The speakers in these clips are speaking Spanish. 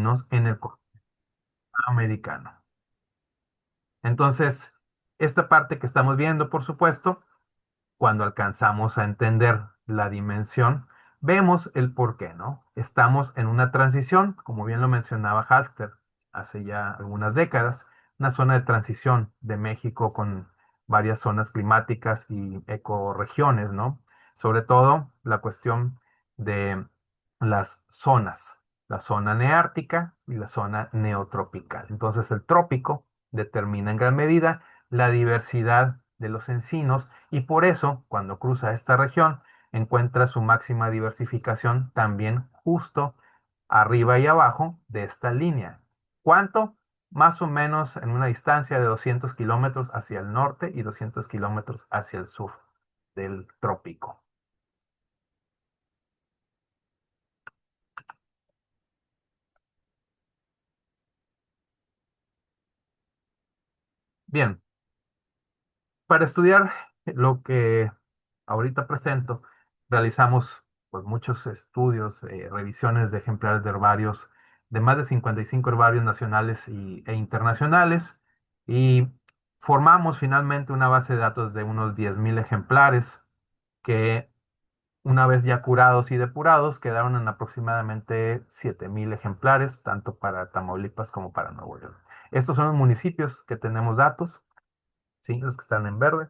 menos en el continente americano. Entonces, esta parte que estamos viendo, por supuesto, cuando alcanzamos a entender la dimensión, vemos el por qué, ¿no? Estamos en una transición, como bien lo mencionaba Halter hace ya algunas décadas, una zona de transición de México con varias zonas climáticas y ecorregiones, ¿no? Sobre todo la cuestión de las zonas, la zona neártica y la zona neotropical. Entonces, el trópico determina en gran medida la diversidad de los encinos y por eso, cuando cruza esta región, encuentra su máxima diversificación también justo arriba y abajo de esta línea. ¿Cuánto? Más o menos en una distancia de 200 kilómetros hacia el norte y 200 kilómetros hacia el sur del trópico. Bien, para estudiar lo que ahorita presento, realizamos pues, muchos estudios, revisiones de ejemplares de herbarios, de más de 55 herbarios nacionales e internacionales, y formamos finalmente una base de datos de unos 10,000 ejemplares que una vez ya curados y depurados, quedaron en aproximadamente 7,000 ejemplares, tanto para Tamaulipas como para Nuevo León. Estos son los municipios que tenemos datos, ¿sí? Los que están en verde.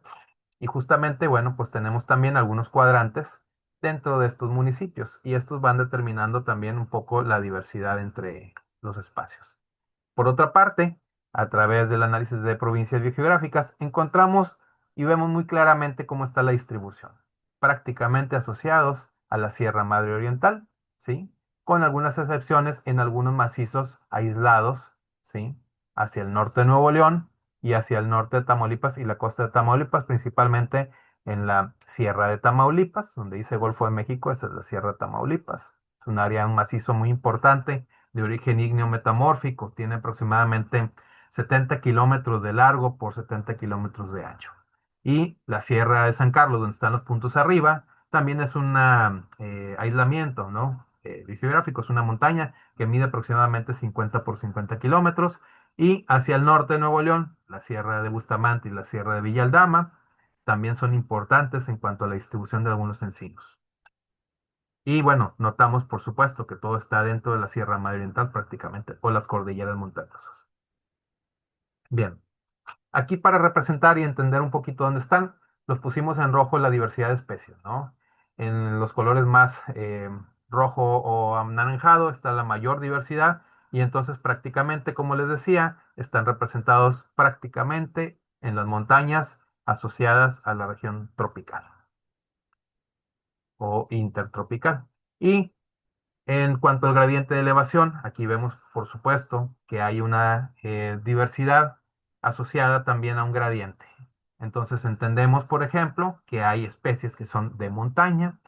Y justamente, bueno, pues tenemos también algunos cuadrantes dentro de estos municipios y estos van determinando también un poco la diversidad entre los espacios. Por otra parte, a través del análisis de provincias biogeográficas, encontramos y vemos muy claramente cómo está la distribución, prácticamente asociados a la Sierra Madre Oriental, ¿sí? Con algunas excepciones en algunos macizos aislados, ¿sí? Hacia el norte de Nuevo León y hacia el norte de Tamaulipas y la costa de Tamaulipas, principalmente en la Sierra de Tamaulipas, donde dice Golfo de México, esa es la Sierra de Tamaulipas. Es un área, un macizo muy importante de origen ígneo metamórfico, tiene aproximadamente 70 kilómetros de largo por 70 kilómetros de ancho. Y la Sierra de San Carlos, donde están los puntos arriba, también es un aislamiento, ¿no? Biogeográfico, es una montaña que mide aproximadamente 50 por 50 kilómetros. Y hacia el norte de Nuevo León, la Sierra de Bustamante y la Sierra de Villaldama, también son importantes en cuanto a la distribución de algunos encinos. Y bueno, notamos por supuesto que todo está dentro de la Sierra Madre Oriental prácticamente, o las cordilleras montañosas. Bien, aquí para representar y entender un poquito dónde están, los pusimos en rojo la diversidad de especies, ¿no? En los colores más rojo o anaranjado está la mayor diversidad y entonces prácticamente, como les decía, están representados prácticamente en las montañas asociadas a la región tropical o intertropical. Y en cuanto al gradiente de elevación, aquí vemos, por supuesto, que hay una diversidad asociada también a un gradiente. Entonces entendemos, por ejemplo, que hay especies que son de montaña,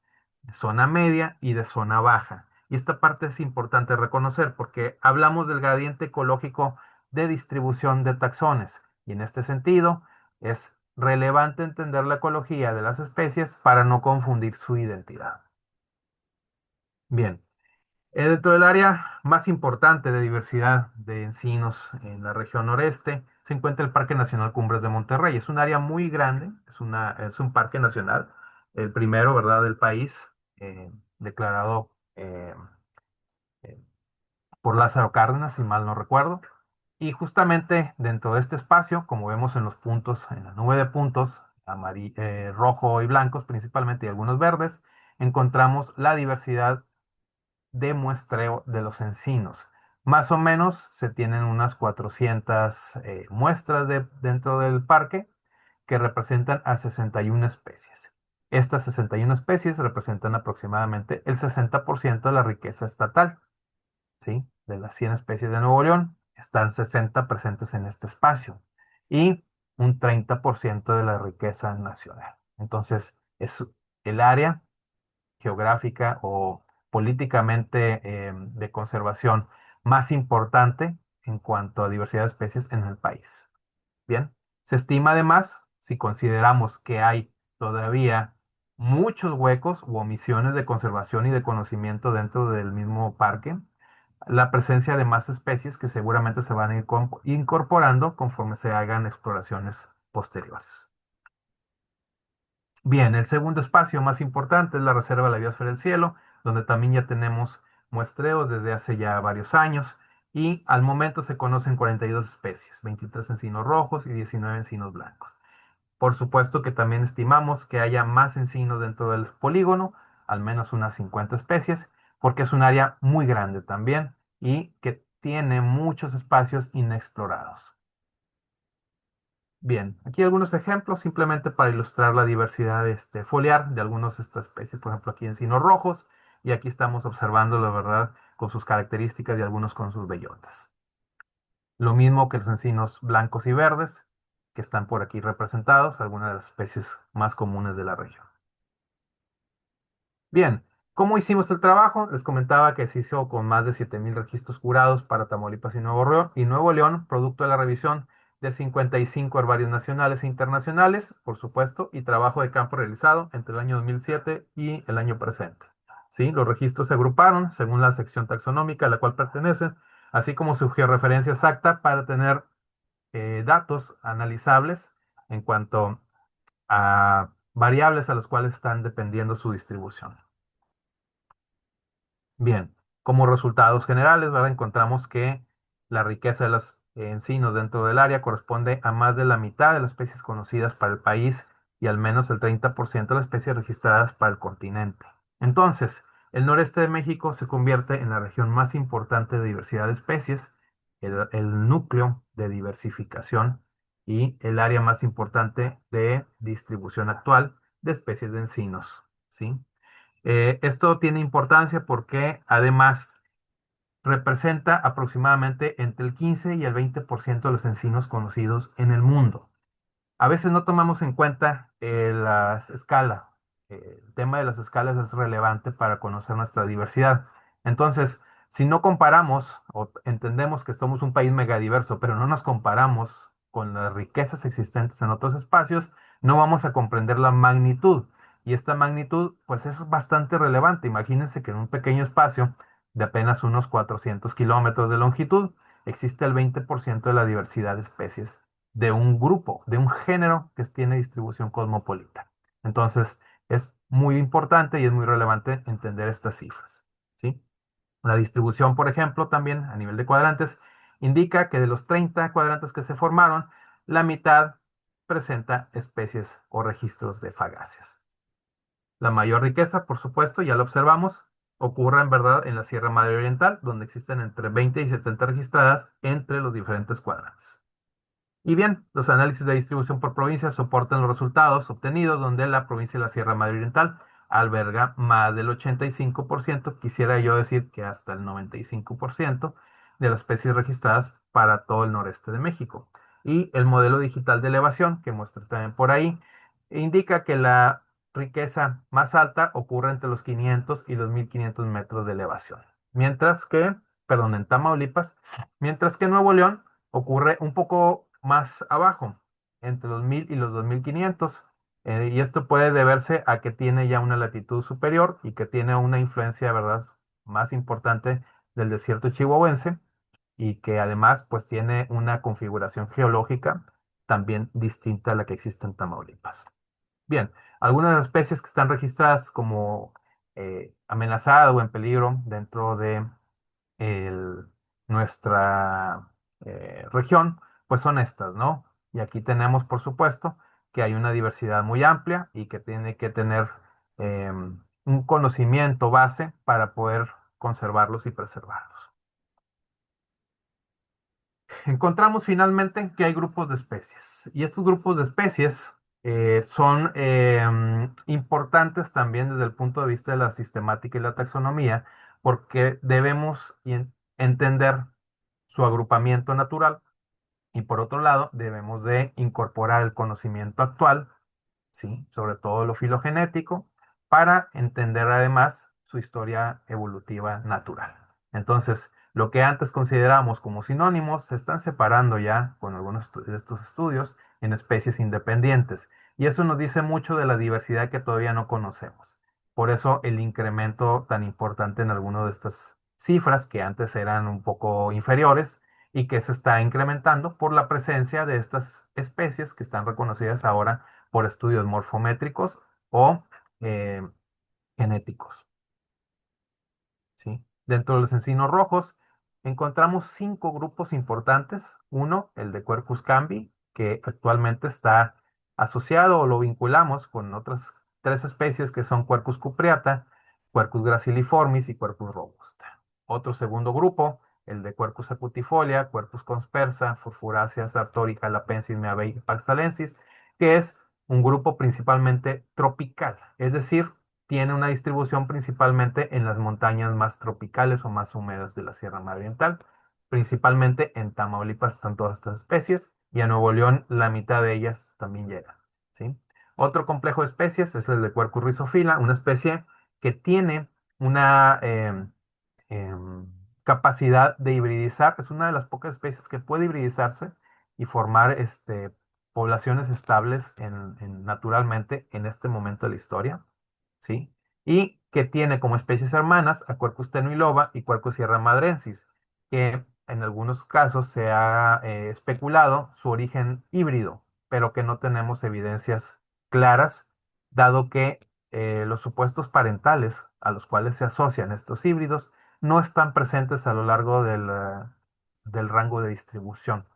de zona media y de zona baja. Y esta parte es importante reconocer porque hablamos del gradiente ecológico de distribución de taxones. Y en este sentido, es relevante entender la ecología de las especies para no confundir su identidad. Bien. Dentro del área más importante de diversidad de encinos en la región noreste se encuentra el Parque Nacional Cumbres de Monterrey. Es un área muy grande, es un parque nacional, el primero, ¿verdad?, del país, declarado eh, por Lázaro Cárdenas, si mal no recuerdo. Y justamente dentro de este espacio, como vemos en los puntos, en la nube de puntos, rojo y blancos principalmente y algunos verdes, encontramos la diversidad de muestreo de los encinos. Más o menos se tienen unas 400 muestras dentro del parque que representan a 61 especies. Estas 61 especies representan aproximadamente el 60% de la riqueza estatal, ¿sí? De las 100 especies de Nuevo León, están 60 presentes en este espacio y un 30% de la riqueza nacional. Entonces, es el área geográfica o políticamente de conservación más importante en cuanto a diversidad de especies en el país. Bien, se estima además, si consideramos que hay todavía muchos huecos u omisiones de conservación y de conocimiento dentro del mismo parque, la presencia de más especies que seguramente se van a ir incorporando conforme se hagan exploraciones posteriores. Bien, el segundo espacio más importante es la Reserva de la Biosfera del Cielo, donde también ya tenemos muestreos desde hace ya varios años y al momento se conocen 42 especies, 23 encinos rojos y 19 encinos blancos. Por supuesto que también estimamos que haya más encinos dentro del polígono, al menos unas 50 especies, porque es un área muy grande también y que tiene muchos espacios inexplorados. Bien, aquí algunos ejemplos simplemente para ilustrar la diversidad foliar de algunas de estas especies, por ejemplo aquí encinos rojos, y aquí estamos observando la verdad con sus características y algunos con sus bellotas. Lo mismo que los encinos blancos y verdes, que están por aquí representados, algunas de las especies más comunes de la región. Bien, ¿cómo hicimos el trabajo? Les comentaba que se hizo con más de 7,000 registros jurados para Tamaulipas y Nuevo León, producto de la revisión de 55 herbarios nacionales e internacionales, por supuesto, y trabajo de campo realizado entre el año 2007 y el año presente. ¿Sí? Los registros se agruparon según la sección taxonómica a la cual pertenecen, así como su georreferencia exacta para tener datos analizables en cuanto a variables a las cuales están dependiendo su distribución. Bien, como resultados generales, ¿verdad? Encontramos que la riqueza de los encinos dentro del área corresponde a más de la mitad de las especies conocidas para el país y al menos el 30% de las especies registradas para el continente. Entonces, el noreste de México se convierte en la región más importante de diversidad de especies, el núcleo de diversificación y el área más importante de distribución actual de especies de encinos, ¿sí? Esto tiene importancia porque además representa aproximadamente entre el 15 y el 20% de los encinos conocidos en el mundo. A veces no tomamos en cuenta las escalas. El tema de las escalas es relevante para conocer nuestra diversidad. Entonces, si no comparamos o entendemos que somos un país megadiverso, pero no nos comparamos con las riquezas existentes en otros espacios, no vamos a comprender la magnitud. Y esta magnitud, pues es bastante relevante. Imagínense que en un pequeño espacio de apenas unos 400 kilómetros de longitud, existe el 20% de la diversidad de especies de un grupo, de un género que tiene distribución cosmopolita. Entonces, es muy importante y es muy relevante entender estas cifras, ¿sí? La distribución, por ejemplo, también a nivel de cuadrantes, indica que de los 30 cuadrantes que se formaron, la mitad presenta especies o registros de fagáceas. La mayor riqueza, por supuesto, ya lo observamos, ocurre en verdad en la Sierra Madre Oriental, donde existen entre 20 y 70 registradas entre los diferentes cuadrantes. Y bien, los análisis de distribución por provincia soportan los resultados obtenidos donde la provincia de la Sierra Madre Oriental alberga más del 85%, quisiera yo decir que hasta el 95% de las especies registradas para todo el noreste de México. Y el modelo digital de elevación, que muestra también por ahí, indica que la riqueza más alta ocurre entre los 500 y los 1500 metros de elevación. En Tamaulipas, mientras que en Nuevo León ocurre un poco más abajo, entre los 1000 y los 2500. Y esto puede deberse a que tiene ya una latitud superior y que tiene una influencia, ¿verdad?, más importante del desierto chihuahuense y que además pues tiene una configuración geológica también distinta a la que existe en Tamaulipas. Bien, algunas de las especies que están registradas como amenazadas o en peligro dentro de el- nuestra región, pues son estas, ¿no? Y aquí tenemos, por supuesto, que hay una diversidad muy amplia y que tiene que tener un conocimiento base para poder conservarlos y preservarlos. Encontramos finalmente que hay grupos de especies y estos grupos de especies son importantes también desde el punto de vista de la sistemática y la taxonomía porque debemos entender su agrupamiento natural y por otro lado debemos de incorporar el conocimiento actual, ¿sí? Sobre todo lo filogenético, para entender además su historia evolutiva natural. Entonces, lo que antes consideramos como sinónimos se están separando ya con algunos de estos estudios en especies independientes. Y eso nos dice mucho de la diversidad que todavía no conocemos. Por eso el incremento tan importante en alguno de estos cifras que antes eran un poco inferiores y que se está incrementando por la presencia de estas especies que están reconocidas ahora por estudios morfométricos o eh, genéticos. ¿Sí? Dentro de los encinos rojos encontramos 5 grupos importantes. Uno, el de Quercus cambi, que actualmente está asociado o lo vinculamos con otras 3 especies que son Quercus cupreata, Quercus graciliformis y Quercus robusta. Otro segundo grupo, el de Quercus acutifolia, Quercus conspersa, Furfuraceae sartorica, Lapensis, meavei y paxalensis, que es un grupo principalmente tropical, es decir, tiene una distribución principalmente en las montañas más tropicales o más húmedas de la Sierra Madre Oriental. Principalmente en Tamaulipas están todas estas especies y a Nuevo León la mitad de ellas también llegan. ¿Sí? Otro complejo de especies es el de Quercus rhizophylla, una especie que tiene una capacidad de hibridizar, es una de las pocas especies que puede hibridizarse y formar poblaciones estables naturalmente en este momento de la historia. ¿Sí? Y que tiene como especies hermanas a Quercus tenuiloba y Quercus sierramadrensis, que en algunos casos se ha especulado su origen híbrido, pero que no tenemos evidencias claras, dado que los supuestos parentales a los cuales se asocian estos híbridos no están presentes a lo largo del rango de distribución.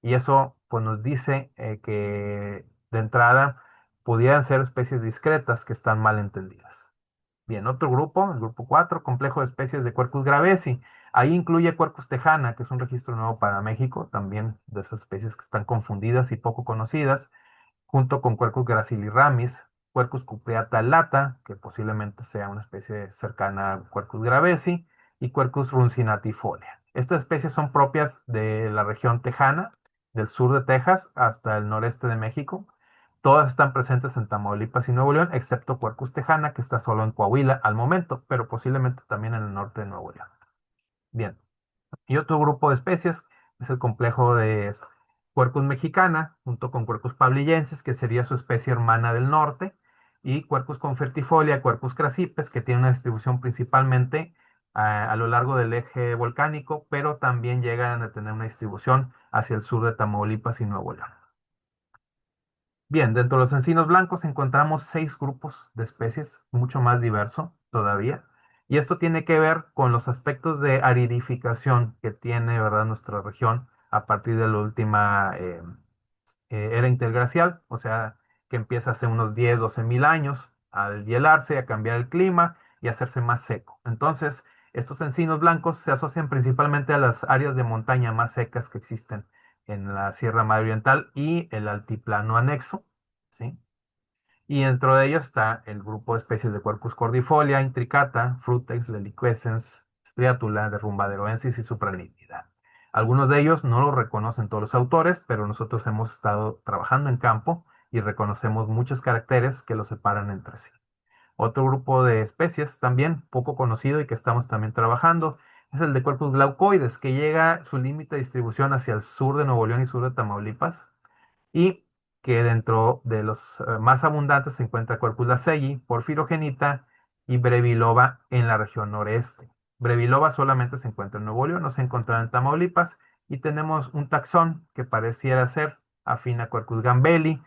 Y eso pues, nos dice que de entrada pudieran ser especies discretas que están mal entendidas. Bien, otro grupo, el grupo 4, complejo de especies de Quercus gravesi. Ahí incluye Quercus tejana, que es un registro nuevo para México, también de esas especies que están confundidas y poco conocidas, junto con Quercus gracilirramis, Quercus cupreata lata, que posiblemente sea una especie cercana a Quercus gravesi, y Quercus runcinatifolia. Estas especies son propias de la región tejana, del sur de Texas hasta el noreste de México. Todas están presentes en Tamaulipas y Nuevo León, excepto Quercus tejana, que está solo en Coahuila al momento, pero posiblemente también en el norte de Nuevo León. Bien, y otro grupo de especies es el complejo de Quercus mexicana, junto con Quercus pabliyensis, que sería su especie hermana del norte, y Quercus confertifolia, Quercus crassipes, que tiene una distribución principalmente a lo largo del eje volcánico, pero también llegan a tener una distribución hacia el sur de Tamaulipas y Nuevo León. Bien, dentro de los encinos blancos encontramos 6 grupos de especies, mucho más diverso todavía. Y esto tiene que ver con los aspectos de aridificación que tiene, ¿verdad?, nuestra región a partir de la última era interglacial, o sea, que empieza hace unos 10, 12 mil años a deshielarse, a cambiar el clima y a hacerse más seco. Entonces, estos encinos blancos se asocian principalmente a las áreas de montaña más secas que existen en la Sierra Madre Oriental y el altiplano anexo, ¿sí? Y dentro de ellos está el grupo de especies de Quercus cordifolia, intricata, Frutex, Deliquescens, Striatula, Derrumbaderoensis y Supranítida. Algunos de ellos no lo reconocen todos los autores, pero nosotros hemos estado trabajando en campo y reconocemos muchos caracteres que los separan entre sí. Otro grupo de especies también poco conocido y que estamos también trabajando es el de Quercus glaucoides, que llega a su límite de distribución hacia el sur de Nuevo León y sur de Tamaulipas, y que dentro de los más abundantes se encuentra Quercus lacei, Porfirogenita y Brevilova en la región noreste. Brevilova solamente se encuentra en Nuevo León, no se encuentra en Tamaulipas, y tenemos un taxón que pareciera ser afín a Quercus gambelli,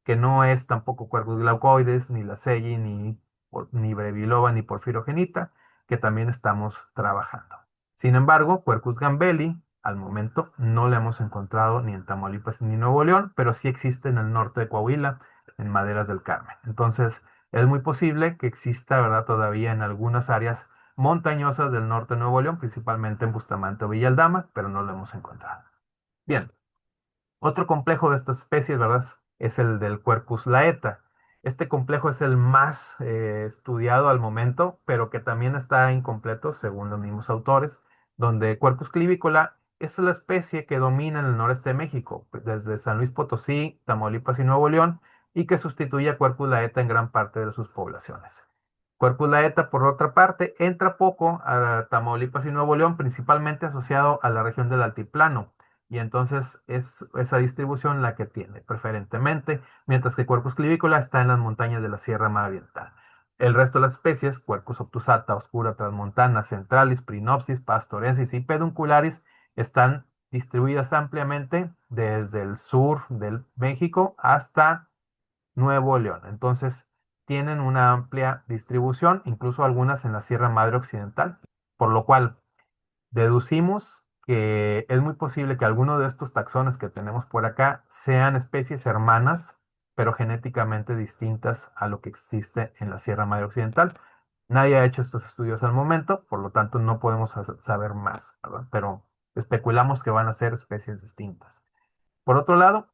que no es tampoco Quercus glaucoides, ni lacei, ni Brevilova, ni Porfirogenita, que también estamos trabajando. Sin embargo, Quercus gambelli, al momento, no la hemos encontrado ni en Tamaulipas ni en Nuevo León, pero sí existe en el norte de Coahuila, en Maderas del Carmen. Entonces, es muy posible que exista, ¿verdad?, todavía en algunas áreas montañosas del norte de Nuevo León, principalmente en Bustamante o Villaldama, pero no lo hemos encontrado. Bien, otro complejo de estas especies, ¿verdad? Es el del Quercus laeta. Este complejo es el más estudiado al momento, pero que también está incompleto, según los mismos autores, donde Quercus clivicola es la especie que domina en el noreste de México, desde San Luis Potosí, Tamaulipas y Nuevo León, y que sustituye a Quercus laeta en gran parte de sus poblaciones. Quercus laeta, por otra parte, entra poco a Tamaulipas y Nuevo León, principalmente asociado a la región del altiplano, y entonces es esa distribución la que tiene preferentemente, mientras que Quercus clivícola está en las montañas de la Sierra Madre Oriental. El resto de las especies, Quercus obtusata, oscura, transmontana, centralis, Prinopsis, pastorensis y peduncularis, están distribuidas ampliamente desde el sur del México hasta Nuevo León. Entonces, tienen una amplia distribución, incluso algunas en la Sierra Madre Occidental, por lo cual deducimos que es muy posible que alguno de estos taxones que tenemos por acá sean especies hermanas, pero genéticamente distintas a lo que existe en la Sierra Madre Occidental. Nadie ha hecho estos estudios al momento, por lo tanto no podemos saber más, ¿verdad? Pero especulamos que van a ser especies distintas. Por otro lado,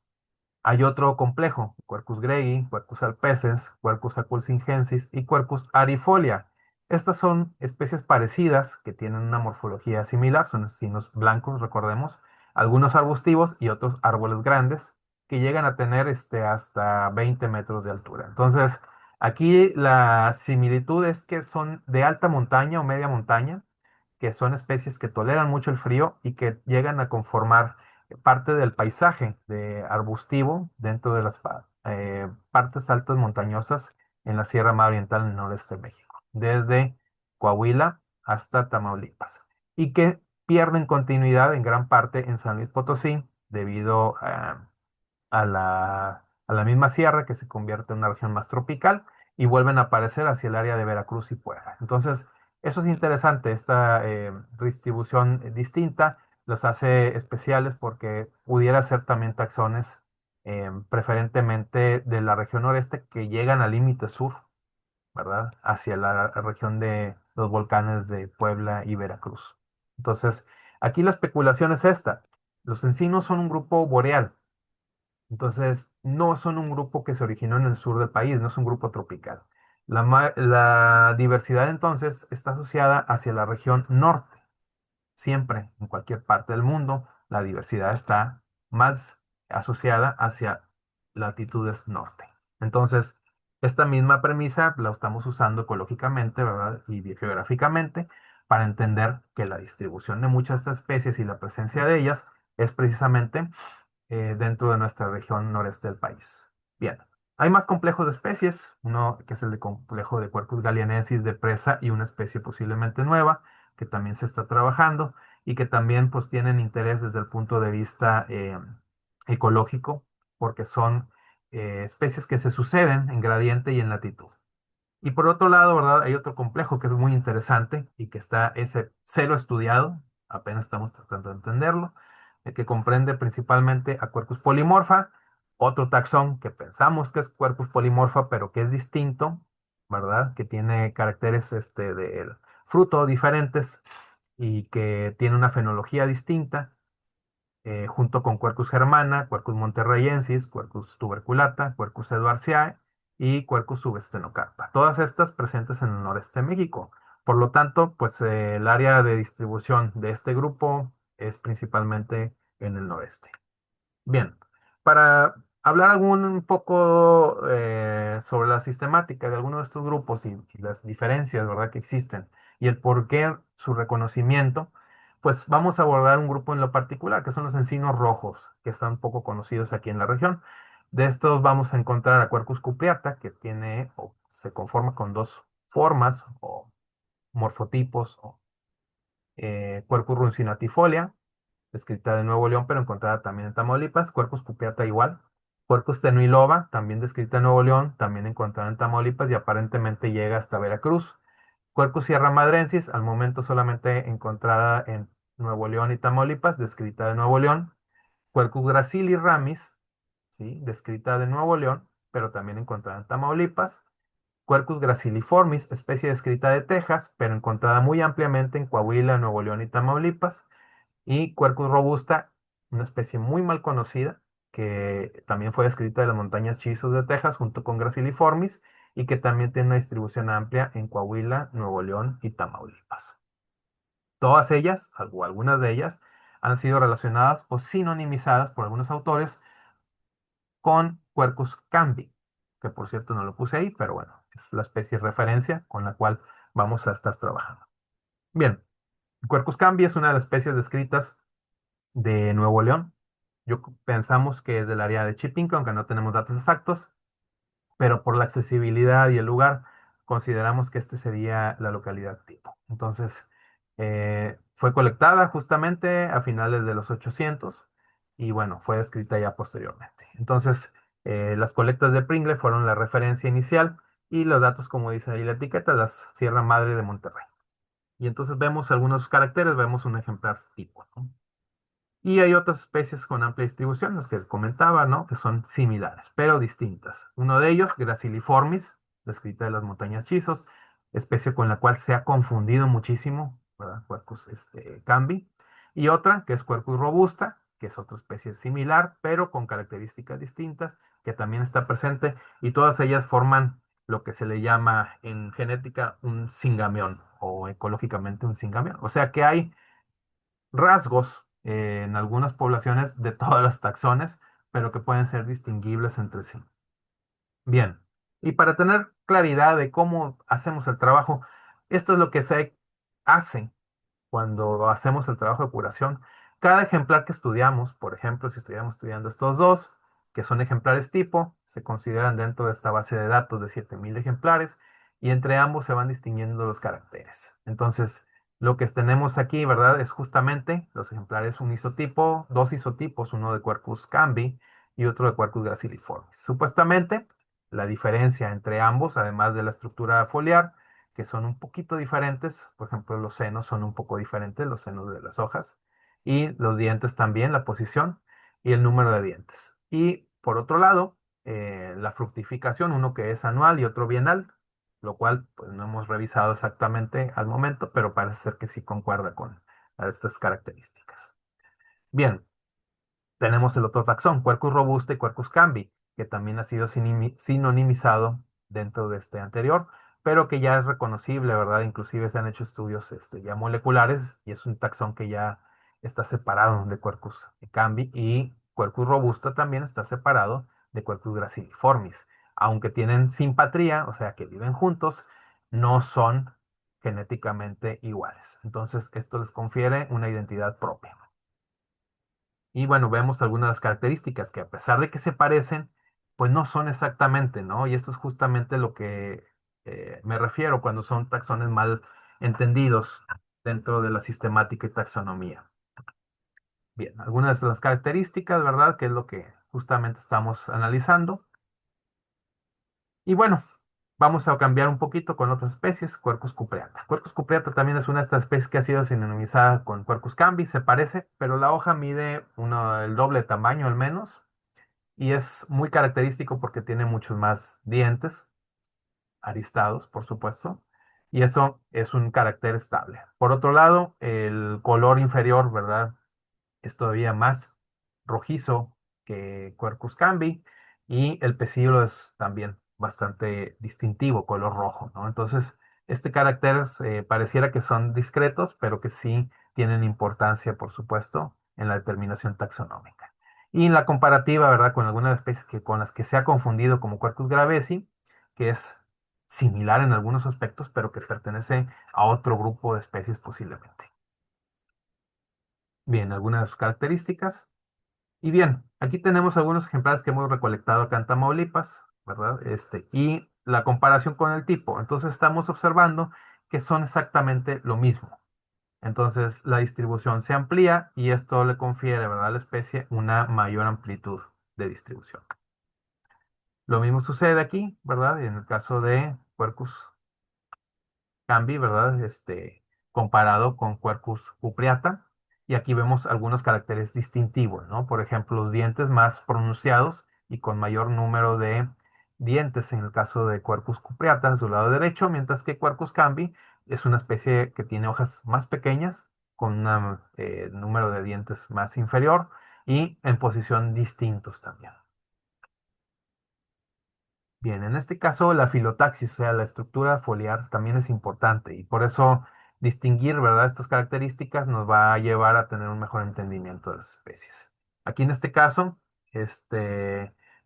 hay otro complejo, Quercus greyi, Quercus alpescens, Quercus aculsingensis y Quercus arifolia. Estas son especies parecidas que tienen una morfología similar, son encinos blancos, recordemos, algunos arbustivos y otros árboles grandes que llegan a tener hasta 20 metros de altura. Entonces, aquí la similitud es que son de alta montaña o media montaña, que son especies que toleran mucho el frío y que llegan a conformar parte del paisaje de arbustivo dentro de las partes altas montañosas en la Sierra Madre Oriental en el noreste de México, desde Coahuila hasta Tamaulipas, y que pierden continuidad en gran parte en San Luis Potosí debido a la misma sierra que se convierte en una región más tropical y vuelven a aparecer hacia el área de Veracruz y Puebla. Entonces, eso es interesante, esta distribución distinta los hace especiales porque pudiera ser también taxones preferentemente de la región noreste que llegan al límite sur, ¿verdad? Hacia la región de los volcanes de Puebla y Veracruz. Entonces, aquí la especulación es esta. Los encinos son un grupo boreal, entonces, no son un grupo que se originó en el sur del país, no es un grupo tropical. La diversidad entonces está asociada hacia la región norte. Siempre, en cualquier parte del mundo, la diversidad está más asociada hacia latitudes norte. Entonces, esta misma premisa la estamos usando ecológicamente, ¿verdad? Y geográficamente para entender que la distribución de muchas de estas especies y la presencia de ellas es precisamente dentro de nuestra región noreste del país. Bien, hay más complejos de especies, uno que es el de complejo de Quercus galianensis de presa y una especie posiblemente nueva que también se está trabajando y que también pues tienen interés desde el punto de vista ecológico porque son especies que se suceden en gradiente y en latitud. Y por otro lado, ¿verdad? Hay otro complejo que es muy interesante y que está ese cero estudiado, apenas estamos tratando de entenderlo, que comprende principalmente a Quercus polymorpha, otro taxón que pensamos que es Quercus polymorpha, pero que es distinto, ¿verdad? Que tiene caracteres del fruto diferentes y que tiene una fenología distinta junto con Quercus germana, Quercus monterreyensis, Quercus tuberculata, Quercus edwardiae y Quercus substenocarpa. Todas estas presentes en el noreste de México. Por lo tanto, pues el área de distribución de este grupo es principalmente en el noreste. Bien, para hablar un poco sobre la sistemática de alguno de estos grupos y las diferencias, ¿verdad?, que existen y el por qué su reconocimiento, pues vamos a abordar un grupo en lo particular, que son los encinos rojos, que están poco conocidos aquí en la región. De estos vamos a encontrar a Quercus cupreata, que tiene o se conforma con dos formas o morfotipos, o Quercus runcinatifolia, descrita de Nuevo León, pero encontrada también en Tamaulipas. Quercus cupreata igual. Quercus tenuilova, también descrita en Nuevo León, también encontrada en Tamaulipas y aparentemente llega hasta Veracruz. Quercus sierra madrensis, al momento solamente encontrada en Nuevo León y Tamaulipas, descrita de Nuevo León. Quercus gracilis ramis, ¿sí?, descrita de Nuevo León, pero también encontrada en Tamaulipas. Quercus graciliformis, especie descrita de Texas, pero encontrada muy ampliamente en Coahuila, Nuevo León y Tamaulipas. Y Quercus robusta, una especie muy mal conocida, que también fue descrita de las montañas Chisos de Texas junto con Graciliformis y que también tiene una distribución amplia en Coahuila, Nuevo León y Tamaulipas. Todas ellas, o algunas de ellas, han sido relacionadas o sinonimizadas por algunos autores con Quercus cambi, que por cierto no lo puse ahí, pero bueno, es la especie de referencia con la cual vamos a estar trabajando. Bien, Quercus cambi es una de las especies descritas de Nuevo León. Pensamos que es del área de Chipinque, aunque no tenemos datos exactos, pero por la accesibilidad y el lugar consideramos que este sería la localidad tipo. Entonces, fue colectada justamente a finales de los 800 y bueno, fue descrita ya posteriormente. Entonces, las colectas de Pringle fueron la referencia inicial y los datos, como dice ahí la etiqueta, las Sierra Madre de Monterrey. Y entonces vemos algunos caracteres, vemos un ejemplar tipo, ¿no? Y hay otras especies con amplia distribución, las que comentaba, ¿no? Que son similares, pero distintas. Uno de ellos, Graciliformis, descrita de las montañas Chizos, especie con la cual se ha confundido muchísimo, ¿verdad? Quercus cambi. Y otra, que es Quercus robusta, que es otra especie similar, pero con características distintas, que también está presente, y todas ellas forman lo que se le llama en genética un singamión, o ecológicamente un singamión. O sea que hay rasgos en algunas poblaciones de todos los taxones, pero que pueden ser distinguibles entre sí. Bien, y para tener claridad de cómo hacemos el trabajo, esto es lo que se hace cuando hacemos el trabajo de curación. Cada ejemplar que estudiamos, por ejemplo, si estuviéramos estudiando estos dos, que son ejemplares tipo, se consideran dentro de esta base de datos de 7000 ejemplares y entre ambos se van distinguiendo los caracteres. Entonces, lo que tenemos aquí, ¿verdad? Es justamente los ejemplares un isotipo, dos isotipos, uno de Quercus cambi y otro de Quercus graciliformis. Supuestamente, la diferencia entre ambos, además de la estructura foliar, que son un poquito diferentes. Por ejemplo, los senos son un poco diferentes, los senos de las hojas. Y los dientes también, la posición y el número de dientes. Y por otro lado, la fructificación, uno que es anual y otro bienal, lo cual pues no hemos revisado exactamente al momento, pero parece ser que sí concuerda con estas características. Bien, tenemos el otro taxón, Quercus robusta y Quercus cambi, que también ha sido sinonimizado dentro de este anterior, pero que ya es reconocible, ¿verdad? Inclusive se han hecho estudios ya moleculares y es un taxón que ya está separado de Quercus cambi y Quercus robusta también está separado de Quercus graciliformis. Aunque tienen simpatría, o sea que viven juntos, no son genéticamente iguales. Entonces, esto les confiere una identidad propia. Y bueno, vemos algunas de las características que a pesar de que se parecen, pues no son exactamente, ¿no? Y esto es justamente lo que me refiero cuando son taxones mal entendidos dentro de la sistemática y taxonomía. Bien, algunas de las características, ¿verdad? Que es lo que justamente estamos analizando. Y bueno, vamos a cambiar un poquito con otras especies, Quercus cupreata. Quercus cupreata también es una de estas especies que ha sido sinonimizada con Quercus cambi, se parece, pero la hoja mide el doble tamaño al menos y es muy característico porque tiene muchos más dientes, aristados, por supuesto, y eso es un carácter estable. Por otro lado, el color inferior, ¿verdad? Es todavía más rojizo que Quercus cambi y el pecíolo es también bastante distintivo, color rojo, ¿no? Entonces, este carácter pareciera que son discretos, pero que sí tienen importancia, por supuesto, en la determinación taxonómica. Y en la comparativa, ¿verdad? Con algunas especies con las que se ha confundido como Quercus gravesi, que es similar en algunos aspectos, pero que pertenece a otro grupo de especies posiblemente. Bien, algunas de sus características. Y bien, aquí tenemos algunos ejemplares que hemos recolectado acá en Tamaulipas, ¿verdad? Y la comparación con el tipo. Entonces estamos observando que son exactamente lo mismo. Entonces la distribución se amplía y esto le confiere, ¿verdad? A la especie una mayor amplitud de distribución. Lo mismo sucede aquí, ¿verdad? En el caso de Quercus cambi, ¿verdad? Comparado con Quercus cupreata. Y aquí vemos algunos caracteres distintivos, ¿no? Por ejemplo, los dientes más pronunciados y con mayor número de dientes en el caso de Quercus cupreata, en su lado derecho, mientras que Quercus cambi es una especie que tiene hojas más pequeñas, con un número de dientes más inferior y en posición distintos también. Bien, en este caso la filotaxis, o sea, la estructura foliar también es importante y por eso distinguir, ¿verdad? Estas características nos va a llevar a tener un mejor entendimiento de las especies. Aquí en este caso,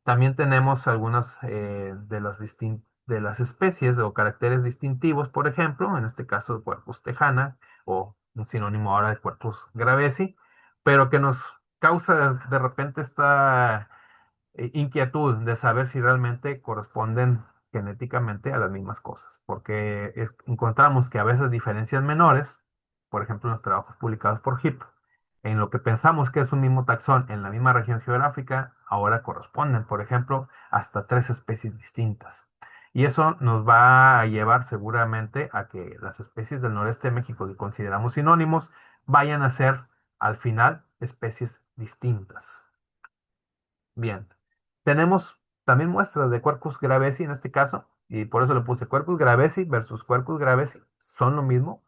también tenemos algunas de las especies o caracteres distintivos, por ejemplo, en este caso Quercus tejana o un sinónimo ahora de Quercus gravesi, pero que nos causa repente esta inquietud de saber si realmente corresponden genéticamente a las mismas cosas, porque encontramos que a veces diferencias menores, por ejemplo, en los trabajos publicados por HIP, en lo que pensamos que es un mismo taxón en la misma región geográfica, ahora corresponden, por ejemplo, hasta tres especies distintas. Y eso nos va a llevar seguramente a que las especies del noreste de México que consideramos sinónimos vayan a ser al final especies distintas. Bien, tenemos también muestras de Quercus gravesi en este caso, y por eso le puse Quercus gravesi versus Quercus gravesi, son lo mismo.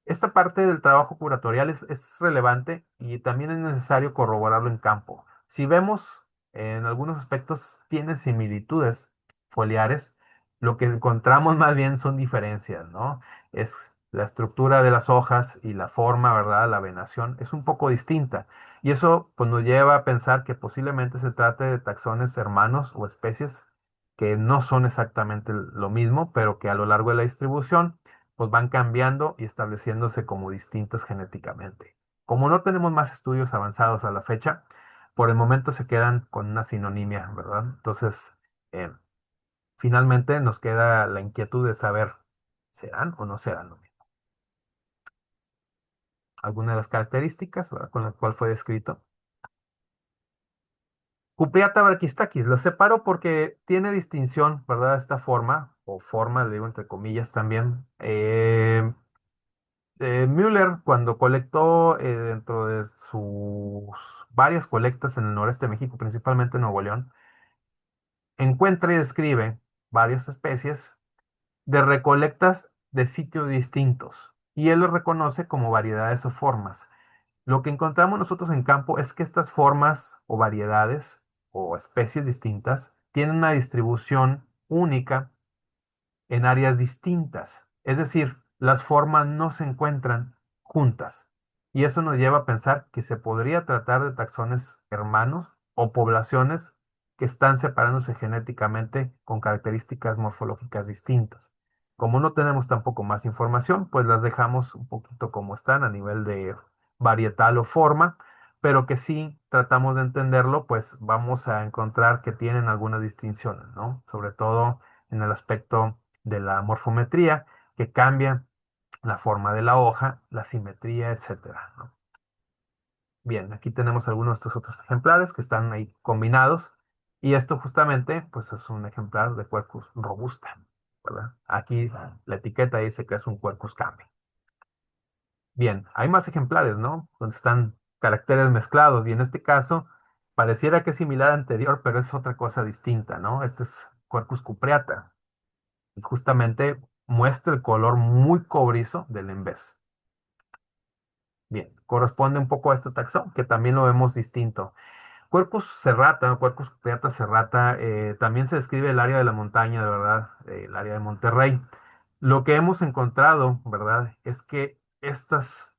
Esta parte del trabajo curatorial es relevante y también es necesario corroborarlo en campo. Si vemos en algunos aspectos tiene similitudes foliares, lo que encontramos más bien son diferencias, ¿no? Es la estructura de las hojas y la forma, ¿verdad? La venación es un poco distinta. Y eso pues, nos lleva a pensar que posiblemente se trate de taxones hermanos o especies que no son exactamente lo mismo, pero que a lo largo de la distribución pues van cambiando y estableciéndose como distintas genéticamente. Como no tenemos más estudios avanzados a la fecha, por el momento se quedan con una sinonimia, ¿verdad? Entonces, eh, finalmente nos queda la inquietud de saber, ¿serán o no serán lo mismo? Alguna de las características, ¿verdad? Con la cual fue descrito. Cupriata braquistaquis, lo separo porque tiene distinción, ¿verdad? Esta forma, o forma, le digo entre comillas también. Müller, cuando colectó dentro de sus varias colectas en el noreste de México, principalmente en Nuevo León, encuentra y describe varias especies de recolectas de sitios distintos y él los reconoce como variedades o formas. Lo que encontramos nosotros en campo es que estas formas o variedades o especies distintas tienen una distribución única en áreas distintas. Es decir, las formas no se encuentran juntas. Y eso nos lleva a pensar que se podría tratar de taxones hermanos o poblaciones que están separándose genéticamente con características morfológicas distintas. Como no tenemos tampoco más información, pues las dejamos un poquito como están a nivel de varietal o forma, pero que sí tratamos de entenderlo, pues vamos a encontrar que tienen algunas distinciones, ¿no? Sobre todo en el aspecto de la morfometría, que cambia la forma de la hoja, la simetría, etcétera, ¿no? Bien, aquí tenemos algunos de estos otros ejemplares que están ahí combinados. Y esto justamente, pues es un ejemplar de Quercus robusta, ¿verdad? Aquí la etiqueta dice que es un Quercus cami. Bien, hay más ejemplares, ¿no? Donde están caracteres mezclados y en este caso pareciera que es similar al anterior, pero es otra cosa distinta, ¿no? Este es Quercus cupreata y justamente muestra el color muy cobrizo del embés. Bien, corresponde un poco a este taxón, que también lo vemos distinto. Quercus serrata, ¿no? Quercus cupreata serrata, también se describe el área de la montaña, de verdad, el área de Monterrey. Lo que hemos encontrado, ¿verdad?, es que estas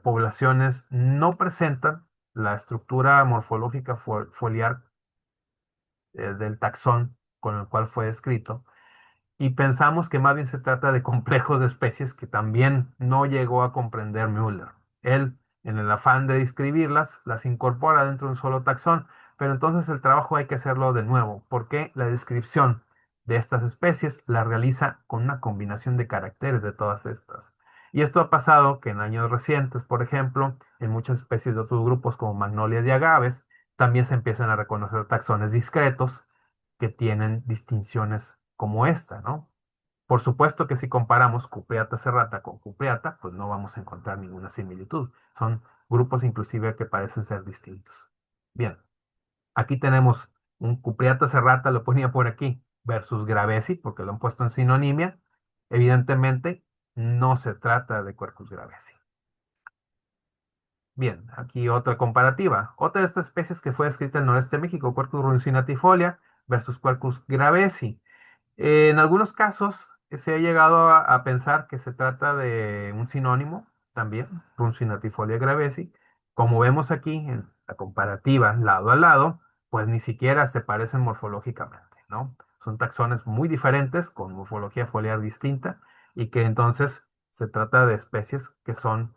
poblaciones no presentan la estructura morfológica foliar del taxón con el cual fue descrito y pensamos que más bien se trata de complejos de especies que también no llegó a comprender Müller. Él, en el afán de describirlas, las incorpora dentro de un solo taxón, pero entonces el trabajo hay que hacerlo de nuevo, porque la descripción de estas especies la realiza con una combinación de caracteres de todas estas. Y esto ha pasado que en años recientes, por ejemplo, en muchas especies de otros grupos como magnolias y agaves, también se empiezan a reconocer taxones discretos que tienen distinciones como esta, ¿no? Por supuesto que si comparamos Cupriata serrata con Cupriata, pues no vamos a encontrar ninguna similitud. Son grupos inclusive que parecen ser distintos. Bien, aquí tenemos un Cupriata serrata, lo ponía por aquí, versus Gravesi, porque lo han puesto en sinonimia. Evidentemente, no se trata de Quercus gravesi. Bien, aquí otra comparativa. Otra de estas especies que fue descrita en el noreste de México, Quercus runcinatifolia versus Quercus gravesi. En algunos casos se ha llegado a pensar que se trata de un sinónimo también, Runcinatifolia gravesi. Como vemos aquí en la comparativa lado a lado, pues ni siquiera se parecen morfológicamente, ¿no? Son taxones muy diferentes, con morfología foliar distinta, y que entonces se trata de especies que son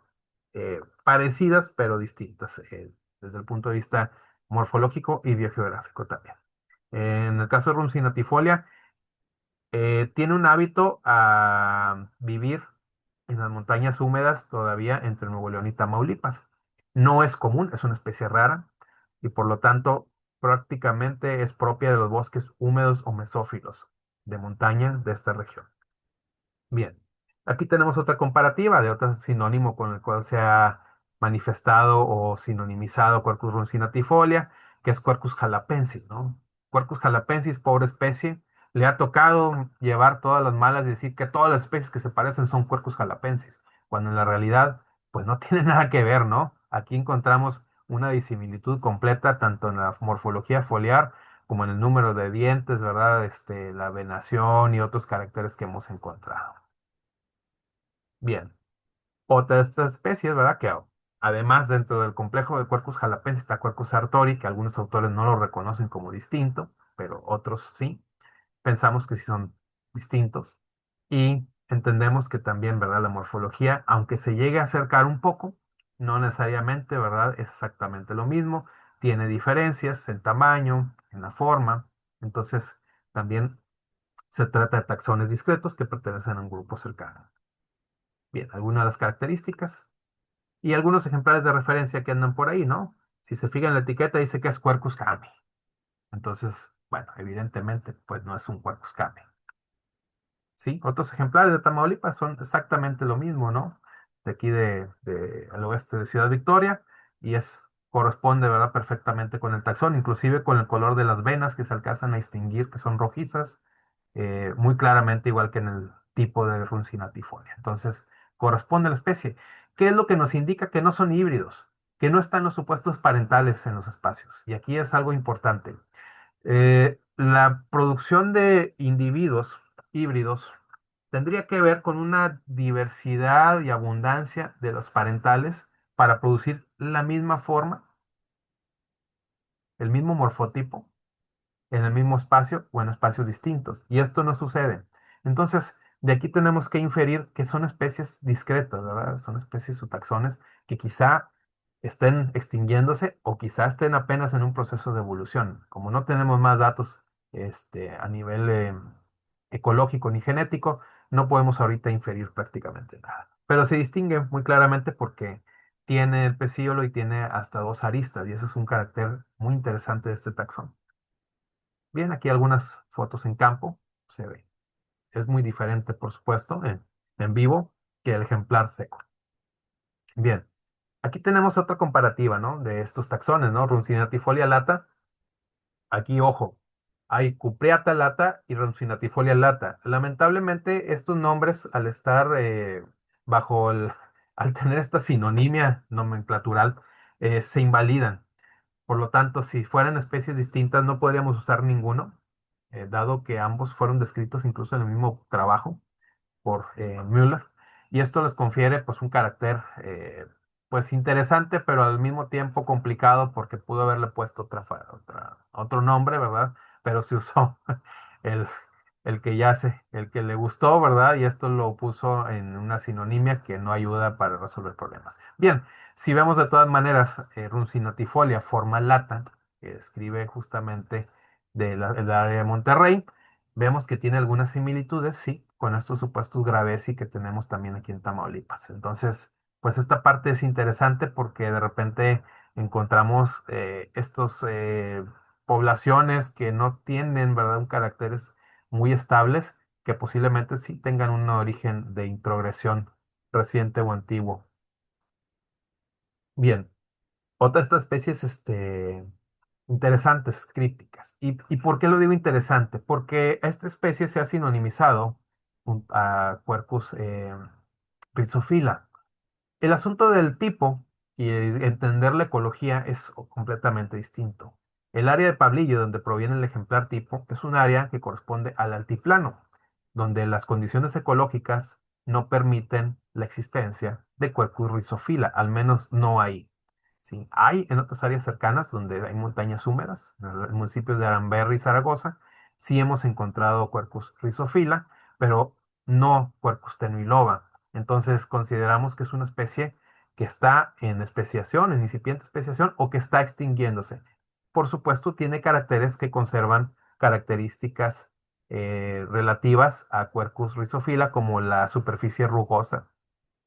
parecidas pero distintas desde el punto de vista morfológico y biogeográfico también. En el caso de Runcinatifolia, Tiene un hábito a vivir en las montañas húmedas todavía entre Nuevo León y Tamaulipas. No es común, es una especie rara y por lo tanto prácticamente es propia de los bosques húmedos o mesófilos de montaña de esta región. Bien, aquí tenemos otra comparativa de otro sinónimo con el cual se ha manifestado o sinonimizado Quercus runcinatifolia, que es Quercus jalapensis, ¿no? Quercus jalapensis, pobre especie, le ha tocado llevar todas las malas y decir que todas las especies que se parecen son Quercus jalapensis, cuando en la realidad, pues no tiene nada que ver, ¿no? Aquí encontramos una disimilitud completa tanto en la morfología foliar como en el número de dientes, ¿verdad? La venación y otros caracteres que hemos encontrado. Bien, otra de estas especies, ¿verdad? Que además dentro del complejo de Quercus jalapensis está Quercus artori, que algunos autores no lo reconocen como distinto, pero otros sí. Pensamos que sí son distintos. Y entendemos que también, ¿verdad? La morfología, aunque se llegue a acercar un poco, no necesariamente, ¿verdad? Es exactamente lo mismo. Tiene diferencias en tamaño, en la forma. Entonces, también se trata de taxones discretos que pertenecen a un grupo cercano. Bien, algunas de las características y algunos ejemplares de referencia que andan por ahí, ¿no? Si se fijan en la etiqueta dice que es Quercus cami. Entonces, bueno, evidentemente, pues no es un Quercus cami. ¿Sí? Otros ejemplares de Tamaulipas son exactamente lo mismo, ¿no? De aquí al oeste de Ciudad Victoria y corresponde, ¿verdad? Perfectamente con el taxón, inclusive con el color de las venas que se alcanzan a distinguir, que son rojizas, muy claramente igual que en el tipo de Runcinatifolia. Entonces, corresponde a la especie. ¿Qué es lo que nos indica que no son híbridos? Que no están los supuestos parentales en los espacios. Y aquí es algo importante. La producción de individuos híbridos tendría que ver con una diversidad y abundancia de los parentales para producir la misma forma, el mismo morfotipo en el mismo espacio o en espacios distintos. Y esto no sucede. Entonces, de aquí tenemos que inferir que son especies discretas, ¿verdad? Son especies o taxones que quizá estén extinguiéndose o quizá estén apenas en un proceso de evolución. Como no tenemos más datos a nivel ecológico ni genético, no podemos ahorita inferir prácticamente nada. Pero se distingue muy claramente porque tiene el pecíolo y tiene hasta dos aristas, y eso es un carácter muy interesante de este taxón. Bien, aquí algunas fotos en campo se ve. Es muy diferente, por supuesto, en vivo que el ejemplar seco. Bien, aquí tenemos otra comparativa, ¿no? De estos taxones, ¿no? Runcinatifolia lata. Aquí, ojo, hay Cupreata lata y Runcinatifolia lata. Lamentablemente, estos nombres, al estar bajo al tener esta sinonimia nomenclatural, se invalidan. Por lo tanto, si fueran especies distintas, no podríamos usar ninguno, dado que ambos fueron descritos incluso en el mismo trabajo por Müller. Y esto les confiere pues un carácter pues interesante, pero al mismo tiempo complicado porque pudo haberle puesto otro nombre, ¿verdad? Pero se usó el, el que el que le gustó, ¿verdad? Y esto lo puso en una sinonimia que no ayuda para resolver problemas. Bien, si vemos de todas maneras Runcinatifolia forma lata, que escribe justamente del área de Monterrey, vemos que tiene algunas similitudes, sí, con estos supuestos gravesi que tenemos también aquí en Tamaulipas. Entonces, pues esta parte es interesante porque de repente encontramos estos poblaciones que no tienen, ¿verdad?, un caracteres muy estables, que posiblemente sí tengan un origen de introgresión reciente o antiguo. Bien, otra de estas especies, interesantes, crípticas. ¿Y por qué lo digo interesante? Porque esta especie se ha sinonimizado a Quercus rhizophylla. El asunto del tipo y entender la ecología es completamente distinto. El área de Pablillo, donde proviene el ejemplar tipo, es un área que corresponde al altiplano, donde las condiciones ecológicas no permiten la existencia de Quercus rhizophylla, al menos no ahí. Sí, hay en otras áreas cercanas donde hay montañas húmedas, en los municipios de Aramberri y Zaragoza, sí hemos encontrado Quercus rhizophylla, pero no Quercus tenuiloba. Entonces consideramos que es una especie que está en especiación, en incipiente especiación o que está extinguiéndose. Por supuesto, tiene caracteres que conservan características relativas a Quercus rhizophylla, como la superficie rugosa,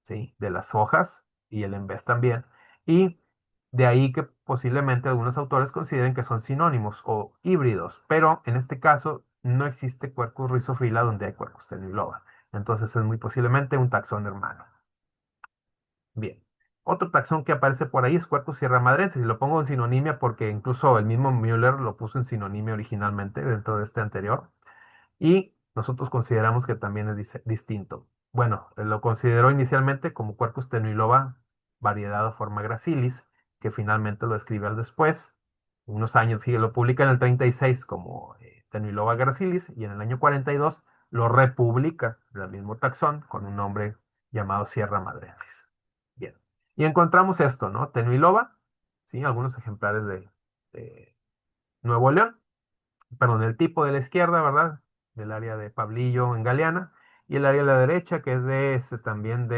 ¿sí? De las hojas y el embés también. Y de ahí que posiblemente algunos autores consideren que son sinónimos o híbridos, pero en este caso no existe Quercus rhizophylla donde hay Quercus tenuiloba. Entonces es muy posiblemente un taxón hermano. Bien. Otro taxón que aparece por ahí es Quercus sierramadrensis. Y lo pongo en sinonimia porque incluso el mismo Müller lo puso en sinonimia originalmente dentro de este anterior. Y nosotros consideramos que también es distinto. Bueno, él lo consideró inicialmente como Quercus tenuiloba, variedad o forma gracilis, que finalmente lo escribe al después. Unos años, fíjate, lo publica en el 36 como tenuiloba gracilis y en el año 42 lo republica del mismo taxón con un nombre llamado Sierra madrensis. Bien. Y encontramos esto, ¿no? Tenuiloba, ¿sí? Algunos ejemplares de Nuevo León, perdón, el tipo de la izquierda, ¿verdad? Del área de Pablillo en Galeana, y el área de la derecha, que es de también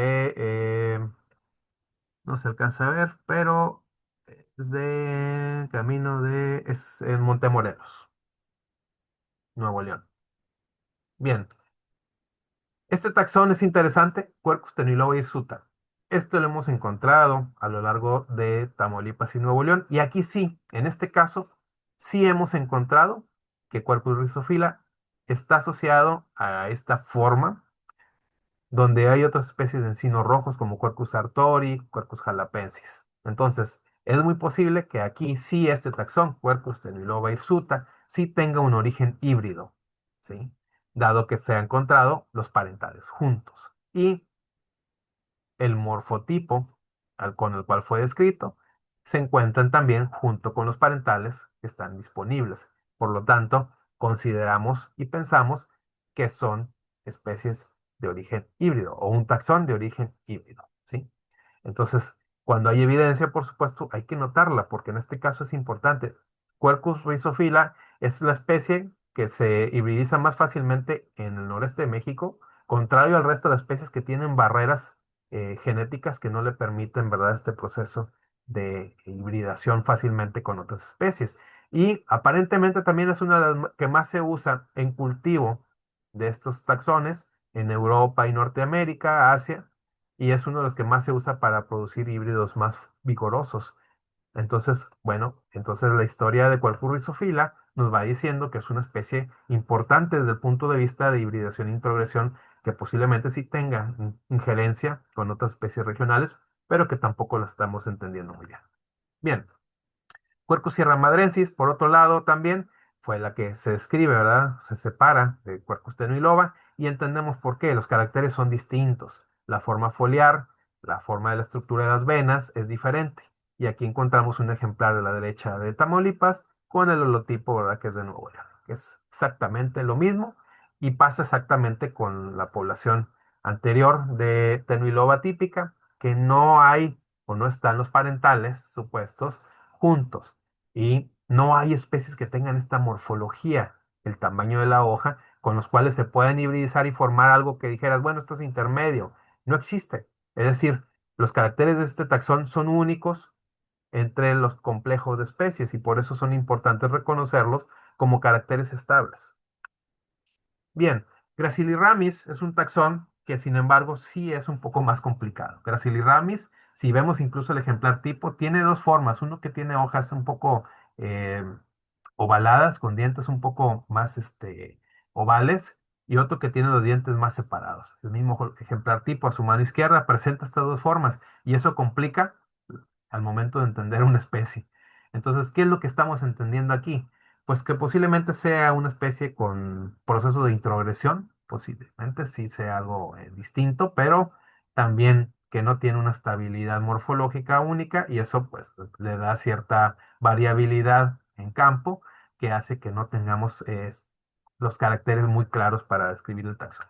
no se alcanza a ver, pero es de camino es en Montemorelos, Nuevo León. Bien, este taxón es interesante, Quercus tenuiloba hirsuta. Esto lo hemos encontrado a lo largo de Tamaulipas y Nuevo León, y aquí sí, en este caso, sí hemos encontrado que Quercus rhizophylla está asociado a esta forma, donde hay otras especies de encinos rojos como Quercus artori, Quercus jalapensis. Entonces, es muy posible que aquí sí este taxón, Quercus tenuiloba hirsuta, sí tenga un origen híbrido, ¿sí? Dado que se han encontrado los parentales juntos. Y el morfotipo con el cual fue descrito se encuentran también junto con los parentales que están disponibles. Por lo tanto, consideramos y pensamos que son especies de origen híbrido o un taxón de origen híbrido, ¿sí? Entonces, cuando hay evidencia, por supuesto, hay que notarla, porque en este caso es importante. Quercus rhizophylla es la especie que se hibridiza más fácilmente en el noreste de México, contrario al resto de las especies que tienen barreras genéticas que no le permiten, ¿verdad?, este proceso de hibridación fácilmente con otras especies. Y aparentemente también es una de las que más se usa en cultivo de estos taxones en Europa y Norteamérica, Asia, y es uno de los que más se usa para producir híbridos más vigorosos. Entonces, bueno, entonces la historia de Quercus rhizophylla nos va diciendo que es una especie importante desde el punto de vista de hibridación e introgresión, que posiblemente sí tenga injerencia con otras especies regionales, pero que tampoco la estamos entendiendo muy bien. Bien, Quercus sierramadrensis, por otro lado, también fue la que se describe, ¿verdad? Se separa de Quercus tenuiloba y entendemos por qué. Los caracteres son distintos. La forma foliar, la forma de la estructura de las venas es diferente. Y aquí encontramos un ejemplar de la derecha de Tamaulipas con el holotipo, ¿verdad? Que es de Nuevo León, que es exactamente lo mismo y pasa exactamente con la población anterior de tenuiloba típica, que no hay o no están los parentales supuestos juntos. Y no hay especies que tengan esta morfología, el tamaño de la hoja, con los cuales se pueden hibridizar y formar algo que dijeras, bueno, esto es intermedio. No existe. Es decir, los caracteres de este taxón son únicos entre los complejos de especies y por eso son importantes reconocerlos como caracteres estables. Bien, Graciliramis es un taxón que sin embargo sí es un poco más complicado. Graciliramis, si vemos incluso el ejemplar tipo, tiene dos formas. Uno que tiene hojas un poco eh, ovaladas, con dientes un poco más ovales, y otro que tiene los dientes más separados. El mismo ejemplar tipo a su mano izquierda presenta estas dos formas y eso complica al momento de entender una especie. Entonces, ¿qué es lo que estamos entendiendo aquí? Pues que posiblemente sea una especie con proceso de introgresión, posiblemente sí sea algo distinto, pero también que no tiene una estabilidad morfológica única y eso pues le da cierta variabilidad en campo que hace que no tengamos los caracteres muy claros para describir el taxón.